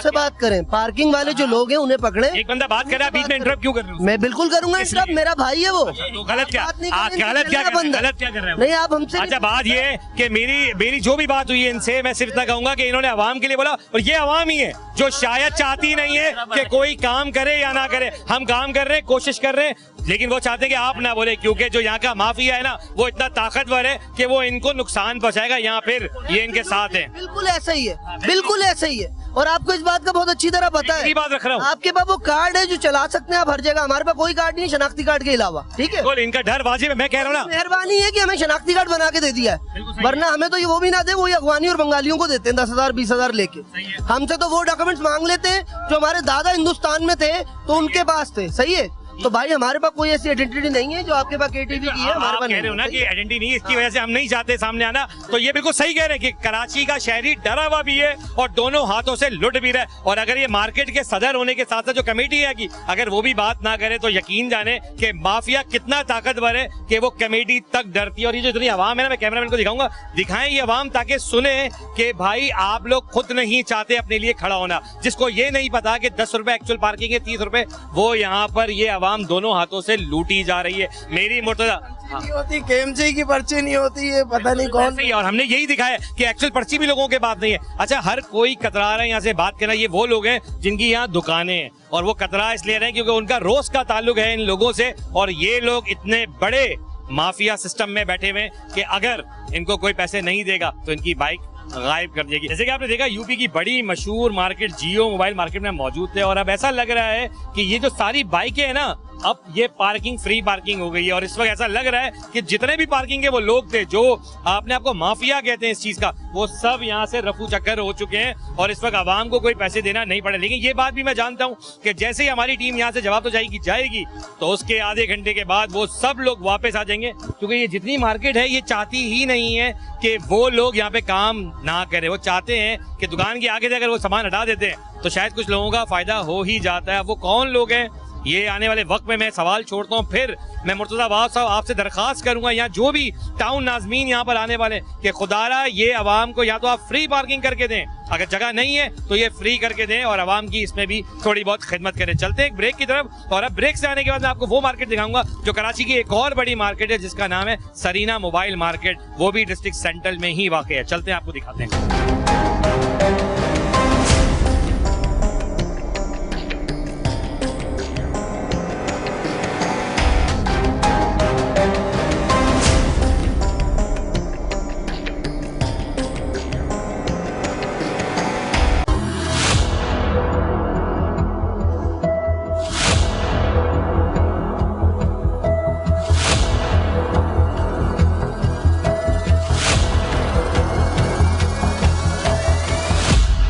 से बात करें, पार्किंग वाले जो लोग हैं उन्हें पकड़े। एक बंदा बात कर रहा है, बीच में इंटरप्ट क्यों कर रहे हो? मैं बिल्कुल करूंगा इंटरप्ट, मेरा भाई है वो। तो गलत क्या कर रहे हैं? नहीं आप हमसे अच्छा बात ये कि मेरी जो भी बात हुई है इनसे, मैं सिर्फ इतना कहूंगा कि इन्होंने आवाम के लिए बोला और ये आवाम ही है जो शायद चाहती नहीं है कि कोई काम करे या ना करे। हम काम कर रहे हैं, कोशिश कर रहे हैं, लेकिन वो चाहते हैं कि आप ना बोले, क्योंकि जो यहाँ का माफिया है ना वो इतना ताकतवर है कि वो इनको नुकसान पहुंचाएगा या फिर ये इनके साथ है। बिल्कुल ऐसा ही है, बिल्कुल ऐसा ही है। और आपको इस बात का बहुत अच्छी तरह पता है। बात रख रहा हूँ, आपके पास वो कार्ड है जो चला सकते हैं आप हर जगह। हमारे पास कोई कार्ड नहीं है शनाख्ती कार्ड के अलावा, ठीक है? इनका डर वाजिब है, मैं कह रहा हूँ ना, मेहरबानी है कि हमें शनाख्ती कार्ड बना के दे दिया है, वरना हमें तो ये वो भी ना दे, वो अफगानी और बंगालियों को देते हैं 10,000 20,000 लेके। हमसे तो वो डॉक्यूमेंट्स मांग लेते हैं जो हमारे दादा हिंदुस्तान में थे तो उनके पास थे, सही है? तो भाई हमारे पास कोई ऐसी आइडेंटिटी नहीं है जो आपके पास केटीवी की है, हमारे पास कह रहे हो ना कि आइडेंटिटी नहीं, इसकी वजह से हम नहीं चाहते सामने आना। तो ये बिल्कुल सही कह रहे हैं कि कराची का शहरी डरा हुआ भी है और दोनों हाथों से लुट भी रहा है। और अगर ये मार्केट के सदर होने के साथ साथ जो कमेटी है कि अगर वो भी बात ना करे तो यकीन जाने कि माफिया कितना ताकतवर है कि वो कमेटी तक डरती है। और ये जो इतनी आवाम है ना, मैं कैमरामैन को दिखाऊंगा, दिखाएं ये आवाम ताकि सुने कि भाई आप लोग खुद नहीं चाहते अपने लिए खड़ा होना। जिसको ये नहीं पता कि 10 रुपए एक्चुअल पार्किंग है, 30 रुपए, वो यहाँ पर ये आवाम दोनों हाथों से लूटी जा रही है। मेरी मुर्तजा नहीं होती, केएमसी की पर्ची नहीं होती है, पता नहीं कौन सी। और हमने यही दिखाया कि एक्चुअल पर्ची भी लोगों के पास नहीं है। अच्छा हर कोई कतरा रहा है यहाँ से बात करना। ये वो लोग हैं जिनकी यहाँ दुकानें हैं और वो कतरा इसलिए रहे हैं क्योंकि उनका रोज का ताल्लुक है इन लोगों से। और ये लोग इतने बड़े माफिया सिस्टम में बैठे हुए कि अगर इनको कोई पैसे नहीं देगा तो इनकी बाइक गायब कर देगी। जैसे कि आपने देखा यूपी की बड़ी मशहूर मार्केट जियो मोबाइल मार्केट में मौजूद थे और अब ऐसा लग रहा है कि ये जो सारी बाइकें हैं ना, अब ये पार्किंग फ्री पार्किंग हो गई है। और इस वक्त ऐसा लग रहा है कि जितने भी पार्किंग के वो लोग थे जो आपने आपको माफिया कहते हैं इस चीज का, वो सब यहाँ से रफू चक्कर हो चुके हैं और इस वक्त आवाम को कोई पैसे देना नहीं पड़े। लेकिन ये बात भी मैं जानता हूँ कि जैसे ही हमारी टीम यहाँ से जवाब तो जाएगी तो उसके आधे घंटे के बाद वो सब लोग वापस आ जाएंगे, क्योंकि ये जितनी मार्केट है ये चाहती ही नहीं है कि वो लोग यहाँ पे काम ना करे। वो चाहते हैं कि दुकान के आगे से अगर वो सामान हटा देते हैं तो शायद कुछ लोगों का फायदा हो ही जाता है। वो कौन लोग हैं ये आने वाले वक्त में मैं सवाल छोड़ता हूँ, फिर मैं मुर्तज़ा वाब साहब आपसे दरख्वास्त करूंगा, यहाँ जो भी टाउन नाज़मीन यहाँ पर आने वाले कि खुदारा ये आवाम को या तो आप फ्री पार्किंग करके दें, अगर जगह नहीं है तो ये फ्री करके दें और आवाम की इसमें भी थोड़ी बहुत खिदमत करें। चलते हैं एक ब्रेक की तरफ, और अब ब्रेक से आने के बाद मैं आपको वो मार्केट दिखाऊंगा जो कराची की एक और बड़ी मार्केट है जिसका नाम है सरीना मोबाइल मार्केट, वो भी डिस्ट्रिक्ट सेंट्रल में ही वाक़ है। चलते हैं आपको दिखाते हैं।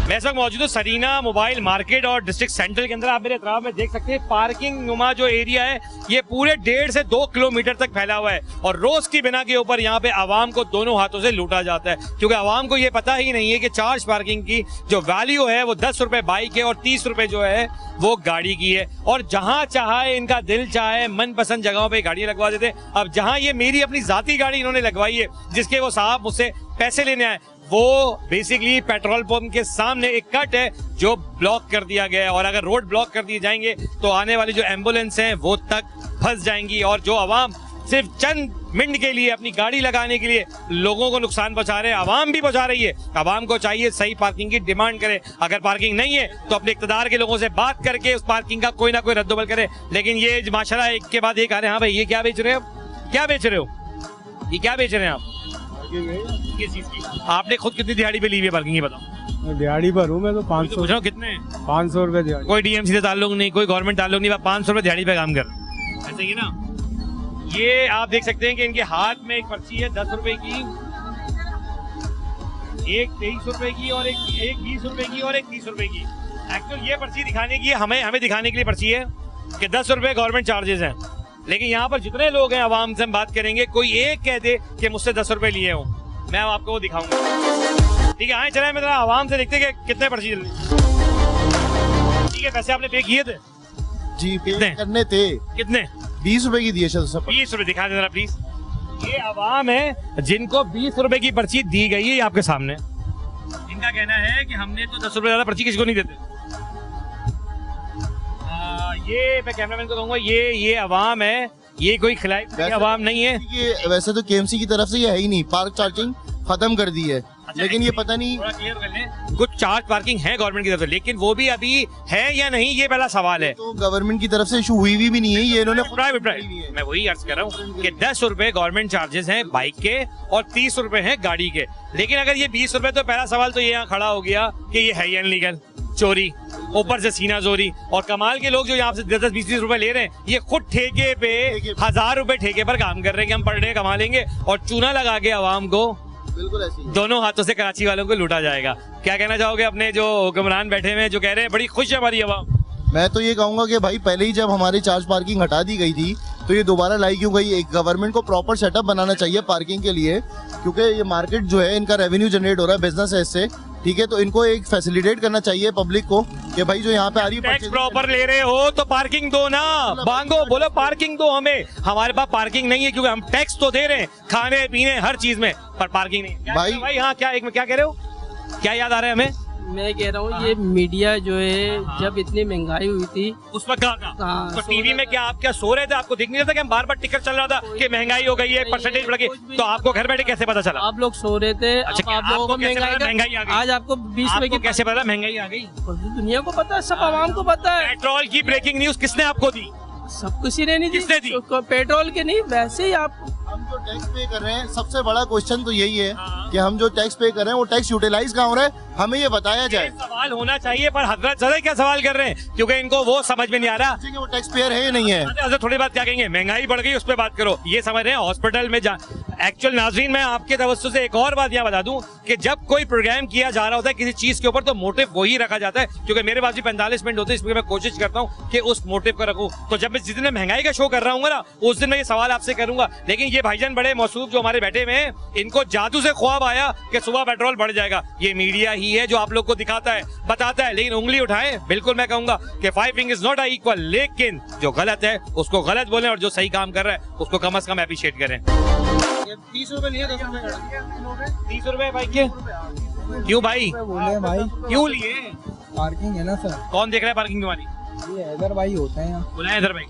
मैं इस वक्त मौजूद हूँ सरीना मोबाइल मार्केट और डिस्ट्रिक्ट सेंट्रल के अंदर। आप मेरे अतराफ में देख सकते हैं पार्किंग नुमा जो एरिया है ये पूरे 1.5 से 2 किलोमीटर तक फैला हुआ है, और रोज की बिना के ऊपर यहाँ पे आवाम को दोनों हाथों से लूटा जाता है, क्योंकि आवाम को ये पता ही नहीं है कि चार्ज पार्किंग की जो वैल्यू है वो 10 रुपए बाइक है और 30 रुपए जो है वो गाड़ी की है, और जहां चाहे इनका दिल चाहे मनपसंद जगहों पे गाड़ियां लगवा देते। अब जहां ये मेरी अपनी जाती गाड़ी इन्होंने लगवाई है जिसके वो साहब मुझसे पैसे लेने आए, वो बेसिकली पेट्रोल पंप के सामने एक कट है जो ब्लॉक कर दिया गया है, और अगर रोड ब्लॉक कर दिए जाएंगे तो आने वाली जो एम्बुलेंस हैं वो तक फंस जाएंगी, और जो आवाम सिर्फ चंद मिनट के लिए अपनी गाड़ी लगाने के लिए लोगों को नुकसान पहुंचा रहे हैं, आवाम भी पहुंचा रही है। आवाम को चाहिए सही पार्किंग की डिमांड करे, अगर पार्किंग नहीं है तो अपने इक़्तिदार के लोगों से बात करके उस पार्किंग का कोई ना कोई रद्दोबल करे। लेकिन ये माशाल्लाह एक के बाद एक आ रहे हैं। हाँ भाई, ये क्या बेच रहे हो? क्या बेच रहे हो? ये क्या बेच रहे हैं आप? किस चीज की? आपने खुद कितनी दिहाड़ी पे ली हुई है पार्किंग, ये बताओ। दिहाड़ी पर हूँ मैं तो 500 पूछ रहा हूँ कितने? 500 रुपए दिहाड़ी। कोई डीएमसी से ताल्लुक नहीं, कोई गवर्नमेंट ताल्लुक नहीं, 500 रुपए दिहाड़ी पे काम कर, ऐसे ही ना। ये आप देख सकते हैं कि इनके हाथ में एक पर्ची है 10 रुपए की, एक 23 रुपए की, और एक 20 रुपए की, और एक 30 रुपए की। एक्चुअल ये पर्ची दिखाने की हमें दिखाने के लिए पर्ची है कि 10 रुपए गवर्नमेंट चार्जेस हैं, लेकिन यहाँ पर जितने लोग हैं आवाम से हम बात करेंगे, कोई एक कह दे कि मुझसे 10 रुपए लिए हों, मैं आपको वो दिखाऊंगा। ठीक है, आए चले मैं आवाम से देखते कि कितने पर्ची चल रही। ठीक है, पैसे आपने पे किए थे? जी, पे करने थे। कितने? 20 रुपए की दिए सर। 20 रुपए दिखा दे जरा प्लीज। ये आवाम है जिनको 20 रुपए की पर्ची दी गई है, आपके सामने। इनका कहना है कि हमने तो 10 रुपए ज्यादा पर्ची किसी को नहीं देते। ये मैं कैमरामैन को कहूंगा, ये आवाम है, ये कोई खिलाई आवाम नहीं है। ये वैसे तो केएमसी की तरफ से ये है ही नहीं, पार्क चार्जिंग खत्म कर दी है। अच्छा, लेकिन ये पता नहीं, क्लियर कर लें, कुछ चार्ज पार्किंग है गवर्नमेंट की तरफ से, लेकिन वो भी अभी है या नहीं, ये पहला सवाल है। तो गवर्नमेंट की तरफ से इशू हुई भी नहीं है, ये इन्होंने प्राइवेट। मैं वही अर्ज कर रहा हूँ कि 10 रुपए गवर्नमेंट चार्जेस हैं बाइक के और 30 रुपए हैं गाड़ी के। लेकिन अगर ये 20 रुपए, तो पहला सवाल तो ये यहाँ खड़ा हो गया कि ये है ही अनलीगल, चोरी, ऊपर से सीना जोरी। और कमाल के लोग जो यहाँ से 10-20 रुपए ले रहे हैं, ये खुद ठेके पे 1000 रुपए ठेके पर काम कर रहे हैं कि हम पर डे कमा लेंगे, और चूना लगा के आवाम को बिल्कुल ऐसी दोनों हाथों से कराची वालों को लूटा जाएगा। क्या कहना चाहोगे अपने जो हुक्मरान बैठे हुए हैं जो कह रहे हैं बड़ी खुश है हमारी आवाम? मैं तो ये कहूंगा कि भाई पहले ही जब हमारी चार्ज पार्किंग हटा दी गई थी तो ये दोबारा लाई क्यों गई? एक गवर्नमेंट को प्रॉपर सेटअप बनाना चाहिए पार्किंग के लिए, क्योंकि ये मार्केट जो है इनका रेवेन्यू जनरेट हो रहा है, बिजनेस है इससे। ठीक है, तो इनको एक फैसिलिटेट करना चाहिए पब्लिक को कि भाई जो यहाँ पे आ रही है, टैक्स प्रॉपर ले रहे हो तो पार्किंग दो ना, बांगो बोलो पार्किंग दो हमें। हमारे पास पार्किंग नहीं है क्योंकि हम टैक्स तो दे रहे हैं खाने पीने हर चीज में, पर पार्किंग नहीं। भाई हाँ, क्या क्या कह रहे हो? क्या याद आ रहा है हमें? मैं कह रहा हूँ ये मीडिया जो है जब इतनी महंगाई हुई थी उस वक्त कहा था, तो टीवी में क्या आप क्या सो रहे थे? आपको दिख नहीं रहा था कि हम बार बार टिकट चल रहा था कि महंगाई हो गई है, परसेंटेज बढ़ गई, तो आपको घर बैठे कैसे पता चला? आप लोग सो रहे थे। अच्छा, आप लोगों को महंगाई आ गई? आज आपको 20 रुपए की कैसे पता महंगाई आ गई? दुनिया को पता है, सब आवाम को पता है। पेट्रोल की ब्रेकिंग न्यूज किसने आपको दी? सब किसी ने नहीं दी। किसने दी? पेट्रोल के नहीं, वैसे ही आप हम जो टैक्स पे कर रहे हैं, सबसे बड़ा क्वेश्चन तो यही है कि हम जो टैक्स पे कर रहे हैं वो टैक्स यूटिलाइज कहाँ हो रहा है, हमें ये बताया जाए। सवाल होना चाहिए, पर हजरत सर क्या सवाल कर रहे हैं? क्योंकि इनको वो समझ में नहीं आ रहा वो टैक्स पेयर है या नहीं है। हजरत थोड़ी बात क्या कहेंगे, महंगाई बढ़ गई उस पर बात करो, ये समझ रहे हैं हॉस्पिटल में जा। एक्चुअल नाजरीन, मैं आपके तवज्जो से एक और बात यहाँ बता दूं कि जब कोई प्रोग्राम किया जा रहा होता है किसी चीज के ऊपर, तो मोटिव वही रखा जाता है। क्योंकि मेरे पास भी 45 मिनट होते हैं, इसलिए मैं कोशिश करता हूँ कि उस मोटिव को रखूं। तो जब मैं जिस दिन महंगाई का शो कर रहा हूँ ना, उस दिन मैं ये सवाल आपसे करूंगा। लेकिन ये भाईजान बड़े मौसूफ जो हमारे बैठे हुए हैं, इनको जादू से ख्वाब आया कि सुबह पेट्रोल बढ़ जाएगा। ये मीडिया ही है जो आप लोग को दिखाता है, बताता है, लेकिन उंगली उठाएं, बिल्कुल मैं कहूंगा कि 5 fingers नॉट इक्वल, लेकिन जो गलत है उसको गलत बोलें और जो सही काम कर रहा है उसको कम से कम अप्रिशिएट करें। 30 रुपए लिए, 30 रुपए भाई के क्यों भाई? भाई क्यों लिए? पार्किंग है ना सर, कौन देख रहा है पार्किंग तुम्हारी? ये हैदर भाई होते हैं यहाँ। बुलाए इधर भाई।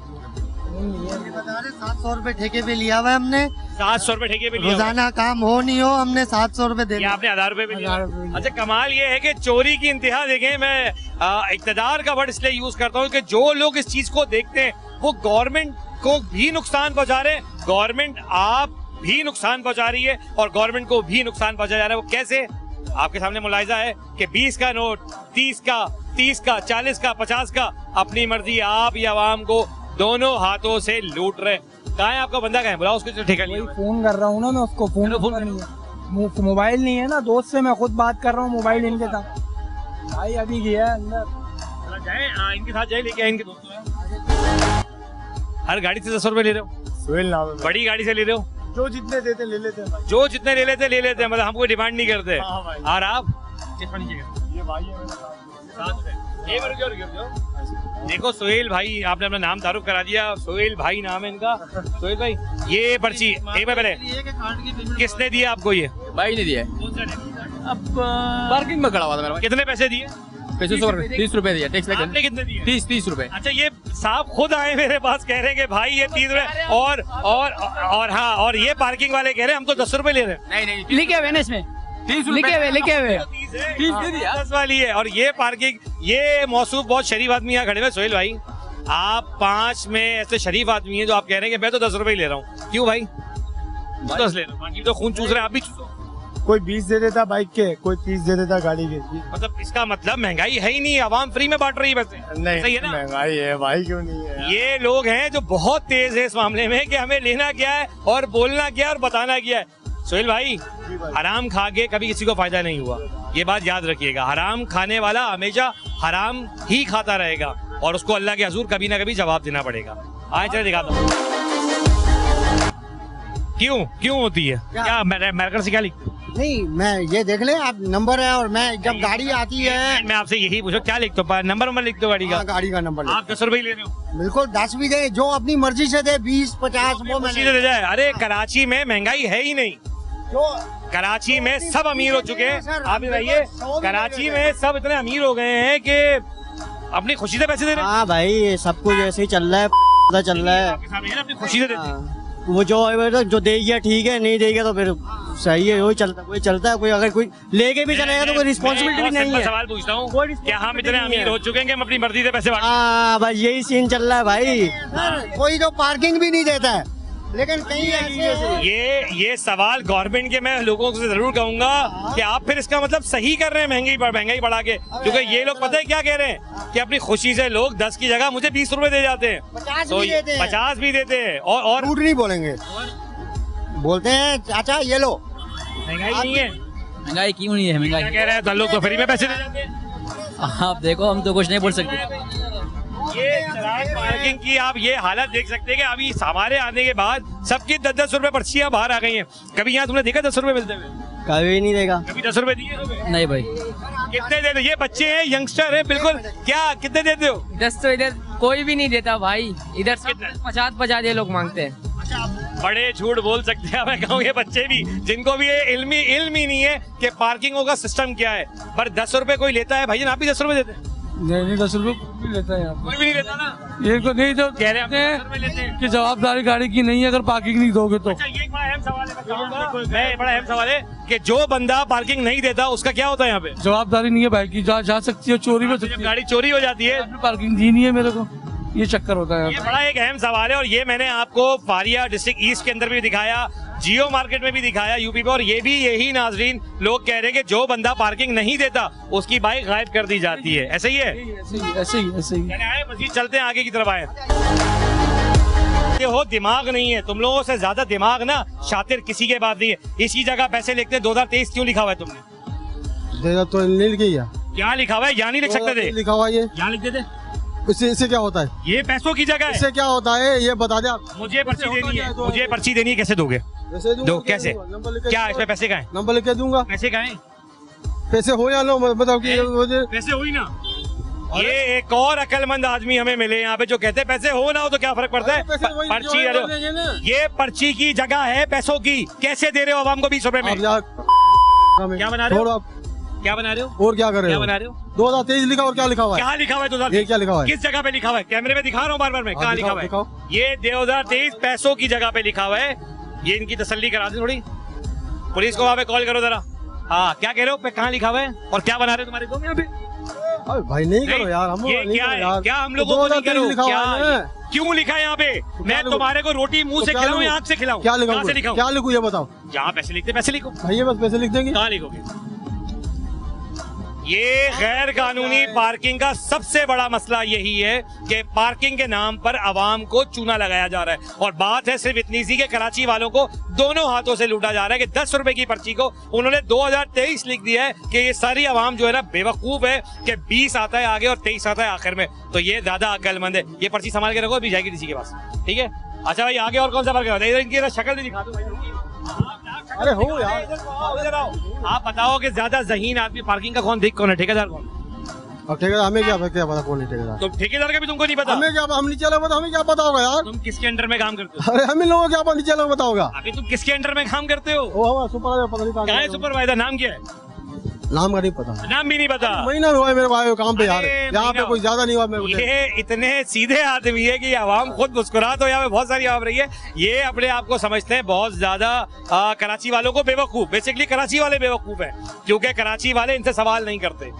700 रुपए ठेके पे लिया हुआ है हमने, 700 रुपए ठेके पे लिया हुआ है। रोजाना काम हो नहीं हो, हमने 700 रुपए दे ये आपने 1000 रुपए भी लिया। अच्छा, कमाल ये है कि चोरी की इंतहा देखें। मैं इक़्तिदार का वर्ड इसलिए यूज करता हूँ कि जो लोग इस चीज को देखते हैं वो गवर्नमेंट को भी नुकसान पहुंचा रहे हैं, गवर्नमेंट आप भी नुकसान पहुंचा रही है और गवर्नमेंट को भी नुकसान पहुंचा जा रहा है। वो कैसे? आपके सामने मुलाहिजा है कि 20 का नोट, 30 का, 40 का, 50 का, अपनी मर्जी आप या आवाम को दोनों हाथों से लूट रहे। कहाँ है आपका बंदा? कहाँ है? बुलाओ उसको, ठेका लिया। फोन कर रहा हूँ ना मैं उसको, फोन नहीं है, मोबाइल नहीं है ना, दोस्त से मैं खुद बात कर रहा हूँ मोबाइल इनके साथ। भाई अभी गया अंदर, जाए इनके साथ, जाए लेके आए इनके दोस्तों। हर गाड़ी से 10 रुपए ले रहे हो? सोहेल नाम है। बड़ी गाड़ी से ले रहे हो? जो जितने देते ले लेते हैं, जो जितने ले लेते ले लेते हैं, मतलब हमको डिमांड नहीं करते। हाँ भाई। और आप ये भाई है मेरा। देखो सोहेल भाई, आपने अपना नाम तारुफ करा दिया, सोहेल भाई नाम है इनका। सोहेल भाई, ये पर्ची एक बार पहले किसने दिया आपको? ये भाई ने दिया है। अब पार्किंग में खड़ा हुआ था मेरा। कितने पैसे दिए? 30 रुपए दिया, टैक्स लगा। आपने कितने दिए? 30 रुपए। अच्छा, ये साहब खुद आए मेरे पास, कह रहे हैं कि भाई ये 30 रुपए और हाँ, और ये पार्किंग वाले कह रहे हैं हम तो 10 रुपए ले रहे हैं। नहीं, लिखे हुए इसमें 30 लिखे हुए 30 दे दिया, 10 वाली है। और ये पार्किंग, ये मौसूफ बहुत शरीफ आदमी यहाँ खड़े हुए। सोहेल भाई, आप 5 में ऐसे शरीफ आदमी हैं जो आप कह रहे हैं कि मैं तो 10 रुपए ही ले रहा हूँ। क्यों भाई? 10 ले रहा हूँ, बाकी तो खून चूस रहे हैं, आप भी चूसो। कोई 20 दे देता बाइक के, कोई 30 दे देता गाड़ी के। मतलब इसका मतलब महंगाई है ही नहीं, आवाम फ्री में बांट रही है वैसे। नहीं, सही है ना? महंगाई है भाई, क्यों नहीं है? ये लोग हैं जो बहुत तेज है इस मामले में कि हमें लेना क्या है और बोलना क्या है और बताना क्या है। सोहेल भाई, हराम खा के कभी किसी को फायदा नहीं हुआ, ये बात याद रखिएगा। हराम खाने वाला हमेशा हराम ही खाता रहेगा और उसको अल्लाह के हजूर कभी ना कभी जवाब देना पड़ेगा। आए चले दिखाता हूँ क्यों होती है। क्या मैकर से क्या लिखते? नहीं, मैं ये देख ले, आप नंबर है और मैं जब गाड़ी आती है मैं आपसे यही पूछो, क्या लिखते हो? नंबर लिख दो गाड़ी का। गाड़ी का नंबर आप 10 रुपए ले रहे हो? बिल्कुल 10 भी दे, जो अपनी मर्जी से दे, 20, 50 वो खुशी से दे जाए। अरे कराची में महंगाई है ही नहीं, कराची में सब अमीर हो चुके हैं। आप बताइए, कराची में सब इतने अमीर हो गए हैं कि अपनी खुशी से पैसे दे रहे हैं। हाँ भाई, सब कुछ ऐसे ही चल रहा है, चल रहा है। अपनी खुशी से देते हैं। वो जो देगा ठीक है, नहीं देगा तो फिर सही है, वही चलता, कोई चलता है। कोई अगर कोई लेके भी चलेगा तो कोई रिस्पॉन्सिबिलिटी भी नहीं है। सवाल पूछता हूँ, क्या हम इतने अमीर हो चुके हैं कि हम अपनी मर्जी से पैसे बांट? हाँ भाई, यही सीन चल रहा है भाई। कोई तो पार्किंग भी नहीं देता है, लेकिन कहीं ये सवाल गवर्नमेंट के मैं लोगों से जरूर कहूंगा कि आप फिर इसका मतलब सही कर रहे हैं महंगाई बढ़ा के। क्योंकि ये लोग पता है क्या कह रहे हैं कि अपनी खुशी से लोग 10 की जगह मुझे 20 रुपए दे जाते हैं, 50 भी देते हैं और झूठ नहीं बोलेंगे, बोलते हैं चाचा ये लो। महंगाई नहीं है। महंगाई क्यों नहीं है? महंगाई कह रहे हैं लोग तो फ्री में पैसे दे जाते हैं। आप देखो, हम तो कुछ नहीं बोल सकते। ये पार्किंग की आप ये हालत देख सकते हैं कि अभी हमारे आने के बाद सबकी 10-10 रुपए पर्चियां बाहर आ गई हैं। कभी यहाँ तुमने देखा 10 रुपए मिलते हुए? कभी नहीं देगा। कभी 10 रुपए दिए? नहीं भाई। कितने देते? ये बच्चे हैं, यंगस्टर हैं, बिल्कुल। क्या कितने देते हो? 10 तो इधर कोई भी नहीं देता भाई, इधर 50 ये लोग मांगते हैं। बड़े झूठ बोल सकते हैं, मैं कहूँ ये बच्चे भी, जिनको भी ये इल्म ही नहीं है कि पार्किंगों का सिस्टम क्या है। पर 10 रुपए कोई लेता है भाई? आप भी 10 रुपए देते हैं? नहीं, 10 रुपए कोई लेता है, कोई भी नहीं लेता ना। ये तो नहीं, जो कह रहे हैं कि जवाबदारी गाड़ी की नहीं है अगर पार्किंग नहीं दोगे तो। अच्छा, ये एक बड़ा अहम सवाल है, बड़ा अहम सवाल है कि जो बंदा पार्किंग नहीं देता उसका क्या होता है यहाँ पे? जवाबदारी नहीं है बाइक की, जा सकती है, चोरी हो सकती है। गाड़ी चोरी हो जाती है, पार्किंग दी नहीं है मेरे को, ये चक्कर होता है। ये बड़ा एक अहम सवाल है और ये मैंने आपको फारिया डिस्ट्रिक्ट ईस्ट के अंदर भी दिखाया, जियो मार्केट में भी दिखाया यूपी पे। और ये भी यही नाजरीन लोग कह रहे हैं कि जो बंदा पार्किंग नहीं देता उसकी बाइक गायब कर दी जाती है। ऐसे ही है? ऐसे ही। आए मजीद चलते हैं, आगे की तरफ आए। ये हो दिमाग नहीं है तुम लोगों से ज्यादा दिमाग ना शातिर किसी के बाद नहीं है। इसी जगह पैसे लिखते 2023 क्यों लिखा हुआ है तुमने? देगा तो नहीं लिखी है। क्या लिखा हुआ है? यहाँ नहीं लिख सकते थे? लिखा हुआ ये यहाँ लिख देते। इससे क्या होता है? ये पैसों की जगह है। इससे क्या होता है ये बता दे आप। मुझे पर्ची देनी है, मुझे पर्ची देनी है, कैसे दोगे? दो कैसे, क्या इसमें पैसे कहाँ हैं? नंबर लिख के दूंगा। पैसे कहाँ हैं? पैसे हो या लो, बताओ कि पैसे हो ही ना। ये एक और अकलमंद आदमी हमें मिले यहाँ पे जो कहते हैं पैसे हो ना हो तो क्या फर्क पड़ता है, पर्ची दे रहे हो। ये पर्ची की जगह है पैसों की, कैसे दे रहे हो आवाम को 20 रुपए में? क्या बना रहे हो? क्या बना रहे हो? और क्या कर रहे हो? क्या बना रहे हो? 2023 लिखा और क्या लिखा हुआ है? क्या लिखा हुआ है 2023? ये क्या लिखा हुआ है? किस जगह पे लिखा हुआ है? कैमरे में दिखा रहा हूँ बार बार मैं, कहाँ लिखा हुआ है? ये 2023 पैसों की जगह पे लिखा हुआ है। ये इनकी तसल्ली करा दे थोड़ी, पुलिस को वहाँ पे कॉल करो जरा। हाँ क्या कह रहे हो, कहाँ लिखा हुआ है और क्या बना रहे हो तुम्हारे दो यहाँ पे? भाई नहीं करो यार, हम ये क्या है? क्या हम लोगों को नहीं करो? क्या क्यों लिखा है यहाँ पे? मैं तुम्हारे को रोटी मुंह से खिलाऊं या आँख से खिलाऊं? क्या लिखा? क्या लिखूं ये बताओ। जहाँ पैसे लिखते पैसे लिखो। भाई बस पैसे लिख देंगे। कहाँ लिखोगे? ये गैर कानूनी पार्किंग का सबसे बड़ा मसला यही है कि पार्किंग के नाम पर आवाम को चूना लगाया जा रहा है। और बात है सिर्फ इतनी सी कि कराची वालों को दोनों हाथों से लूटा जा रहा है कि 10 रुपए की पर्ची को उन्होंने 2023 लिख दिया है कि ये सारी आवाम जो है ना बेवकूफ है कि 20 आता है आगे और 23 आता है आखिर में। तो ये ज्यादा अक्लमंद है। ये पर्ची संभाल के रखो, अभी जाएगी किसी के पास, ठीक है? अच्छा भाई आगे और कौन सा फर्क है? इनकी शक्ल भी दिखा दो भाई। अरे हो यार, इधर आओ। आप बताओ कि ज्यादा ज़हीन आदमी पार्किंग का कौन है? ठेकेदार कौन? अब ठेकेदार हमें क्या पता कौन है ठेकेदार? तो ठेकेदार का भी तुमको नहीं पता? हमें क्या, हम नीचे वाला हमें क्या पता होगा यार? तुम किसके अंडर में काम करते हो? अरे हम लोगों को क्या नीचे वाला पता होगा? अभी तुम किसके अंडर में काम करते हो? वो सुपरवाइजर पता नहीं क्या है सुपरवाइजर? नाम क्या है? नाम का नहीं पता। नाम भी नहीं पता? महीना हुआ है मेरे को आए काम पे यार, यहाँ पे कोई ज्यादा नहीं हुआ मेरे को। ये इतने सीधे आदमी है कि आवाम खुद मुस्कुरा, तो यहाँ पे बहुत सारी आवाम रही है। ये अपने आप को समझते हैं बहुत ज्यादा कराची वालों को बेवकूफ। बेसिकली कराची वाले बेवकूफ है क्योंकि कराची वाले इनसे सवाल नहीं करते।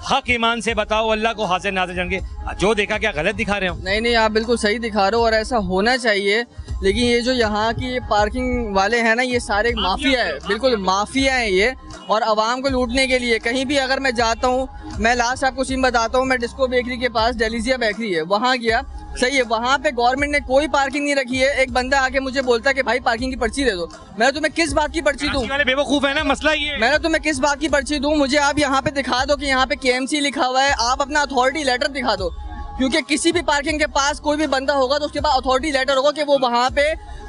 हक ईमान से बताओ, अल्लाह को हाजिर नाज़िर जानेंगे। जो देखा क्या गलत दिखा रहे हो? नहीं, आप बिल्कुल सही दिखा रहे हो और ऐसा होना चाहिए। लेकिन ये जो यहाँ की पार्किंग वाले हैं ना, ये सारे माफिया है, बिल्कुल माफिया है ये। और आवाम को लूटने के लिए कहीं भी अगर मैं जाता हूँ, मैं लास्ट आपको सीन बताता हूँ, मैं डिस्को बेकरी के पास डेलीजिया बेकरी है, वहाँ गया, सही है, वहाँ पे गवर्नमेंट ने कोई पार्किंग नहीं रखी है। एक बंदा आके मुझे बोलता है कि भाई पार्किंग की पर्ची दे दो। मैं तुम्हें किस बात की पर्ची दूं? वाले बेवकूफ है ना, मसला ये। मैंने तुम्हें किस बात की पर्ची दूं? मुझे आप यहाँ पे दिखा दो कि यहाँ पे KMC लिखा हुआ है, आप अपना अथॉरिटी लेटर दिखा दो। क्योंकि किसी भी पार्किंग के पास कोई भी बंदा होगा तो उसके पास अथॉरिटी लेटर होगा कि वो वहाँ पे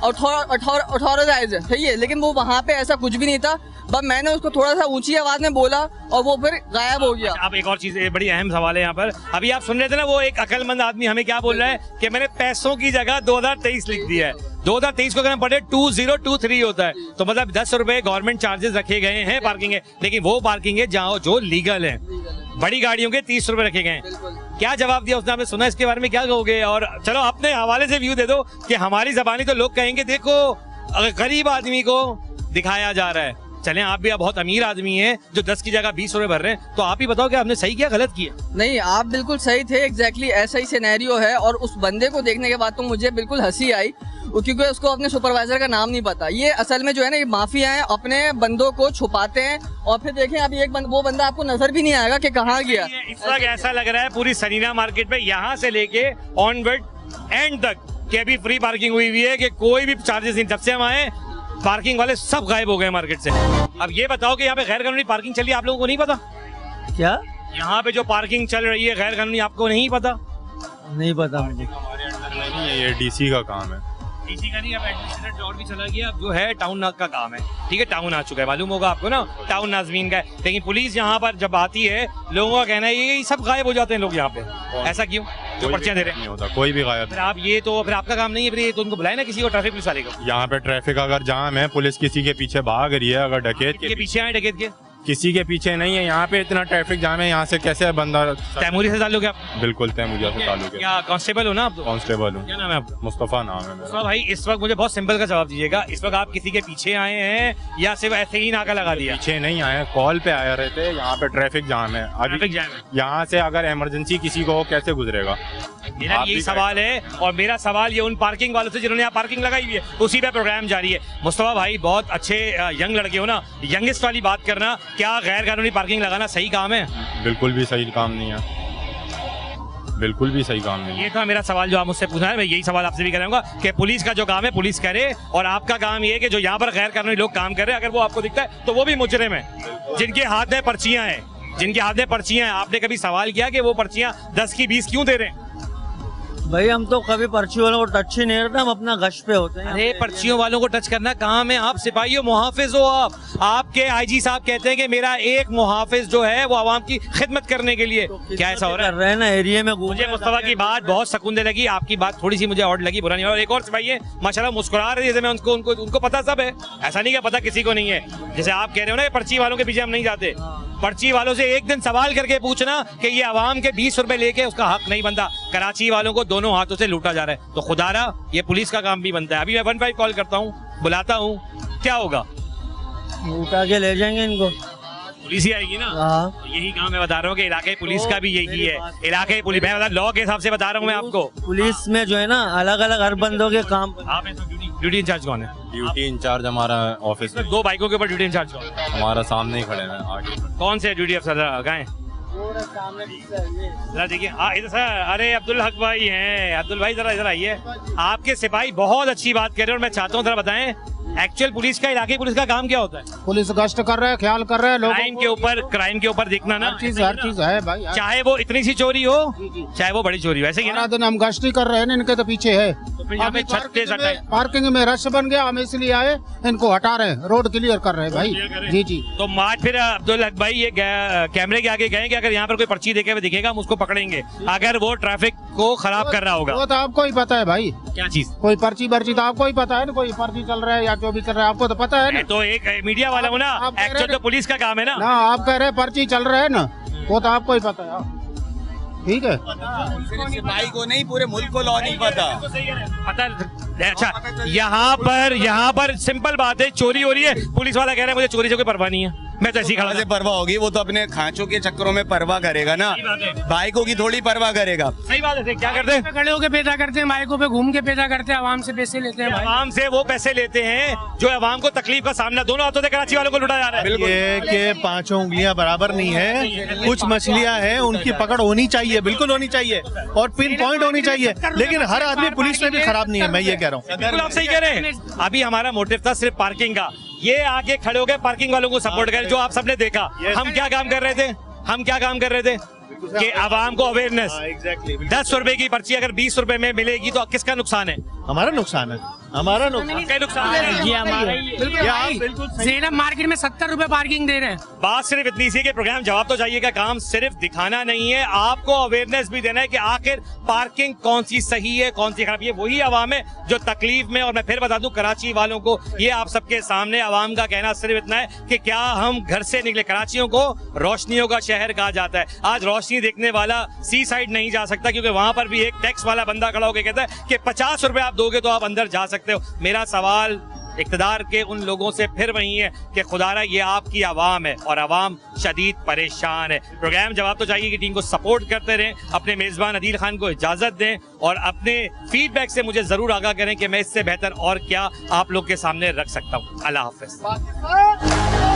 अथॉराइज है, सही है। लेकिन वो वहाँ पे ऐसा कुछ भी नहीं था। बस मैंने उसको थोड़ा सा ऊंची आवाज में बोला और वो फिर गायब हो गया। अब एक और चीज, बड़ी अहम सवाल है यहाँ पर। अभी आप सुन रहे थे ना, वो एक अकलमंद आदमी हमें क्या बोल रहा है कि मैंने पैसों की जगह 2023 लिख दिया है। 2023 को अगर पढ़े 2023 होता है, तो मतलब 10 रुपए गवर्नमेंट चार्जेस रखे गए हैं पार्किंग है। लेकिन वो पार्किंग है जहाँ जो लीगल है, बड़ी गाड़ियों के 30 रुपए रखे गए हैं। क्या जवाब दिया उसने? आपने सुना इसके बारे में, क्या कहोगे? और चलो अपने हवाले से व्यू दे दो कि हमारी जबानी तो लोग कहेंगे देखो गरीब आदमी को दिखाया जा रहा है। चलें, आप भी आप बहुत अमीर आदमी हैं जो 10 की जगह 20 रुपए भर रहे हैं, तो आप ही बताओ कि आपने सही किया गलत किया? नहीं, आप बिल्कुल सही थे, एग्जैक्टली ऐसा ही सिनेरियो है। और उस बंदे को देखने के बाद तो मुझे बिल्कुल हंसी आई क्योंकि उसको अपने सुपरवाइजर का नाम नहीं पता। ये असल में जो है ना, ये माफिया है, अपने बंदों को छुपाते हैं। और फिर देखें अभी वो बंदा आपको नजर भी नहीं आएगा कि कहाँ गया। इस वक्त ऐसा लग रहा है पूरी सनीना मार्केट में यहाँ से लेके ऑनवर्ड एंड तक कि अभी फ्री पार्किंग हुई है कि कोई भी चार्जेस नहीं। जब से हम आए पार्किंग वाले सब गायब हो गए मार्केट से। अब ये बताओ कि यहाँ पे गैर कानूनी पार्किंग चल रही है, आप लोगों को नहीं पता? क्या यहाँ पे जो पार्किंग चल रही है गैर कानूनी, आपको नहीं पता? नहीं पता मुझे। हमारे अंडर में नहीं है, ये डीसी का काम है। डीसी का नहीं, अब एडमिनिस्ट्रेटर और भी चला गया। अब जो है टाउन का काम है, ठीक है, टाउन आ चुका है, मालूम होगा आपको ना, टाउन नाजमीन का है। लेकिन पुलिस यहाँ पर जब आती है, लोगों का कहना है ये सब गायब हो जाते हैं लोग यहाँ पे। ऐसा क्यों? जो पर्चियां दे रहे नहीं होता, कोई भी गायब। फिर आप ये तो फिर आपका काम नहीं है, फिर ये तो उनको बुलाए ना किसी को, ट्रैफिक पुलिस वाले को। यहाँ पे ट्रैफिक अगर जाम है, पुलिस किसी के पीछे भाग रही है, अगर डकैत के पीछे आए, डकैत के किसी के पीछे नहीं है, यहाँ पे इतना ट्रैफिक जाम है, यहाँ से कैसे बंदा? तैमूरी से ताल्लुक है आप? बिल्कुल तैमूरिया से ताल्लुक है। क्या कांस्टेबल हो ना आप? कांस्टेबल हूँ। क्या नाम है आपका? मुस्तफा नाम है मेरा। भाई इस वक्त मुझे बहुत सिंपल का जवाब दीजिएगा, इस वक्त आप किसी के पीछे आए हैं या सिर्फ ऐसे ही नाका लगा दिया? पीछे नहीं आए, कॉल पे आए रहे थे, यहाँ पे ट्रैफिक जाम है अभी। यहाँ से अगर इमरजेंसी किसी को कैसे गुजरेगा? मेरा यही सवाल है। और मेरा सवाल ये उन पार्किंग वालों से जिन्होंने यहाँ पार्किंग लगाई हुई है, उसी पे प्रोग्राम जारी है। मुस्तफा भाई बहुत अच्छे यंग लड़के हो ना, यंगेस्ट वाली बात करना, क्या गैर कानूनी पार्किंग लगाना सही काम है? बिल्कुल भी सही काम नहीं है, बिल्कुल भी सही काम नहीं है। ये था मेरा सवाल जो आप मुझसे पूछा है, मैं यही सवाल आपसे भी करूंगा कि पुलिस का जो काम है पुलिस करे, और आपका काम ये है कि जो यहाँ पर गैर कानूनी लोग काम कर रहे हैं, अगर वो आपको दिखता है तो वो भी मुजरिम है, जिनके हाथ में पर्चियां हैं, जिनके हाथ में पर्चियां हैं। आपने कभी सवाल किया कि वो पर्चियां 10 की 20 क्यों दे रहे हैं? भाई हम तो कभी पर्ची वालों को टच ही नहीं करते, हम अपना गश्त पे होते हैं। अरे पर्चियों वालों को टच करना काम है, आप सिपाही हो, मुहाफिज हो आप। आपके आईजी साहब कहते हैं कि मेरा एक मुहाफिज जो है वो आवाम की खिदमत करने के लिए, क्या ऐसा हो रहा है? कर रहे हैं ना एरिया में। मुझे मुस्तफा की बात बहुत सकून लगी, आपकी बात थोड़ी सी मुझे और लगी, बुरा नहीं। और एक और सिपाही है माशाल्लाह मुस्कुरा रहे थे, मैं उनको पता सब है, ऐसा नहीं कि पता किसी को नहीं है। जैसे आप कह रहे हो ना पर्ची वालों के पीछे हम नहीं जाते, पर्ची वालों से एक दिन सवाल करके पूछना कि ये आवाम के 20 रुपए लेके उसका हक नहीं बनता। कराची वालों को दोनों हाथों से लूटा जा रहा है, तो खुदारा ये पुलिस का काम भी बनता है। अभी मैं 15 कॉल करता हूँ, बुलाता हूँ, क्या होगा? उठा के ले जाएंगे इनको, पुलिस ही आएगी ना। हाँ। यही काम मैं बता रहा हूँ कि इलाके पुलिस का भी यही है। इलाके पुलिस, मैं लॉ के हिसाब से बता रहा हूँ मैं आपको। पुलिस में जो है ना अलग अलग हर बंदों के काम। आप ड्यूटी इंचार्ज कौन है? ड्यूटी इंचार्ज हमारा ऑफिस में। 2 बाइकों के ऊपर ड्यूटी इंचार्ज कौन है? हमारा सामने ही खड़े हैं आगे। कौन से ड्यूटी अफसर कहाँ हैं? जरा देखिए, इधर सर। अरे अब्दुल हक भाई हैं। अब्दुल भाई जरा इधर आइए। आपके सिपाही बहुत अच्छी बात कर रहे हैं और मैं चाहता हूँ जरा बताएं एक्चुअल पुलिस का, इलाके पुलिस का काम क्या होता है? पुलिस गश्त कर रहे हैं, ख्याल कर रहे हैं लोगों क्राइम के ऊपर देखना ना। हर चीज है भाई, चाहे वो इतनी सी चोरी हो, चाहे वो बड़ी चोरी हो, ऐसे ही है ना। दिन हम गश्त ही कर रहे हैं, इनके तो पीछे है। अभी पार्किंग में रश बन गया, हम इसलिए आए, इनको हटा रहे हैं, रोड क्लियर कर रहे हैं भाई। जी जी। तो आज फिर अब्दुल हक भाई ये कैमरे के आगे गए कि अगर यहाँ पर कोई पर्ची देखे हुए दिखेगा हम उसको पकड़ेंगे अगर वो ट्रैफिक को खराब कर रहा होगा। वो तो आपको ही पता है भाई, क्या चीज? कोई पर्ची तो आपको ही पता है ना, कोई पर्ची चल रहा है या जो भी चल रहा है आपको तो पता है ना। तो एक मीडिया वाला हूँ ना, एक्चुअल तो पुलिस का काम है ना। आप कह रहे हैं पर्ची चल रहा है ना, वो तो आपको ही पता है। ठीक है, सिपाही को नहीं पूरे मुल्क को लॉ नहीं पता। अच्छा, यहाँ पर सिंपल बात है, चोरी हो रही है, पुलिस वाला कह रहा है मुझे चोरी से कोई परवाह नहीं है, मैं तो ऐसी खड़ा से परवाह होगी, वो तो अपने खांचों के चक्करों में परवाह करेगा ना, बाइकों की थोड़ी परवाह करेगा। सही बात है। क्या करते हैं? खड़े होकर पैदा करते हैं, बाइकों पे घूम के पैदा करते हैं, आवाम से पैसे लेते हैं। आवाम से वो पैसे लेते हैं जो आवाम को तकलीफ का सामना दोनों हाथों से कराची वालों को लुटा जा रहा है। ये कि 5 उंगलियां बराबर नहीं है, कुछ मछलियां हैं उनकी पकड़ होनी चाहिए, बिल्कुल होनी चाहिए, और पिन पॉइंट होनी चाहिए, लेकिन हर आदमी पुलिस में भी खराब नहीं है, मैं ये कह रहा हूँ। बिल्कुल आप सही कह रहे हैं। अभी हमारा मोटिव था सिर्फ पार्किंग का, ये आगे खड़े हो गए पार्किंग वालों को सपोर्ट कर, जो आप सबने देखा। हम क्या काम कर रहे थे कि आवाम को अवेयरनेस। 10 रुपए की पर्ची अगर 20 रुपए में मिलेगी तो किसका नुकसान है? हमारा नुकसान है, हमारा नुकसान है। ये हमारा बिल्कुल ज़ेनब मार्केट में 70 रुपए पार्किंग दे रहे हैं। बात सिर्फ इतनी सी कि प्रोग्राम जवाब तो चाहिए का काम सिर्फ दिखाना नहीं है, आपको अवेयरनेस भी देना है कि आखिर पार्किंग कौन सी सही है, कौन सी खराब। ये वही आवाम है जो तकलीफ में। और मैं फिर बता दूं कराची वालों को, ये आप सबके सामने आवाम का कहना सिर्फ इतना है कि क्या हम घर से निकले। कराचियों को रोशनियों का शहर कहा जाता है। आज रोशनी देखने वाला सी साइड नहीं जा सकता क्योंकि वहां पर भी एक टैक्स वाला बंदा खड़ा होकर कहता है कि 50 रुपए आप दोगे तो आप अंदर जा सकते हो। मेरा सवाल इक़्तिदार के उन लोगों से फिर वही है कि खुदारा ये आपकी आवाम है और आवाम शदीद परेशान है। प्रोग्राम जवाब तो चाहिए की टीम को सपोर्ट करते रहें, अपने मेजबान अदील खान को इजाजत दें और अपने फीडबैक से मुझे जरूर आगाह करें कि मैं इससे बेहतर और क्या आप लोग के सामने रख सकता हूँ। अल्लाह हाफ़िज़।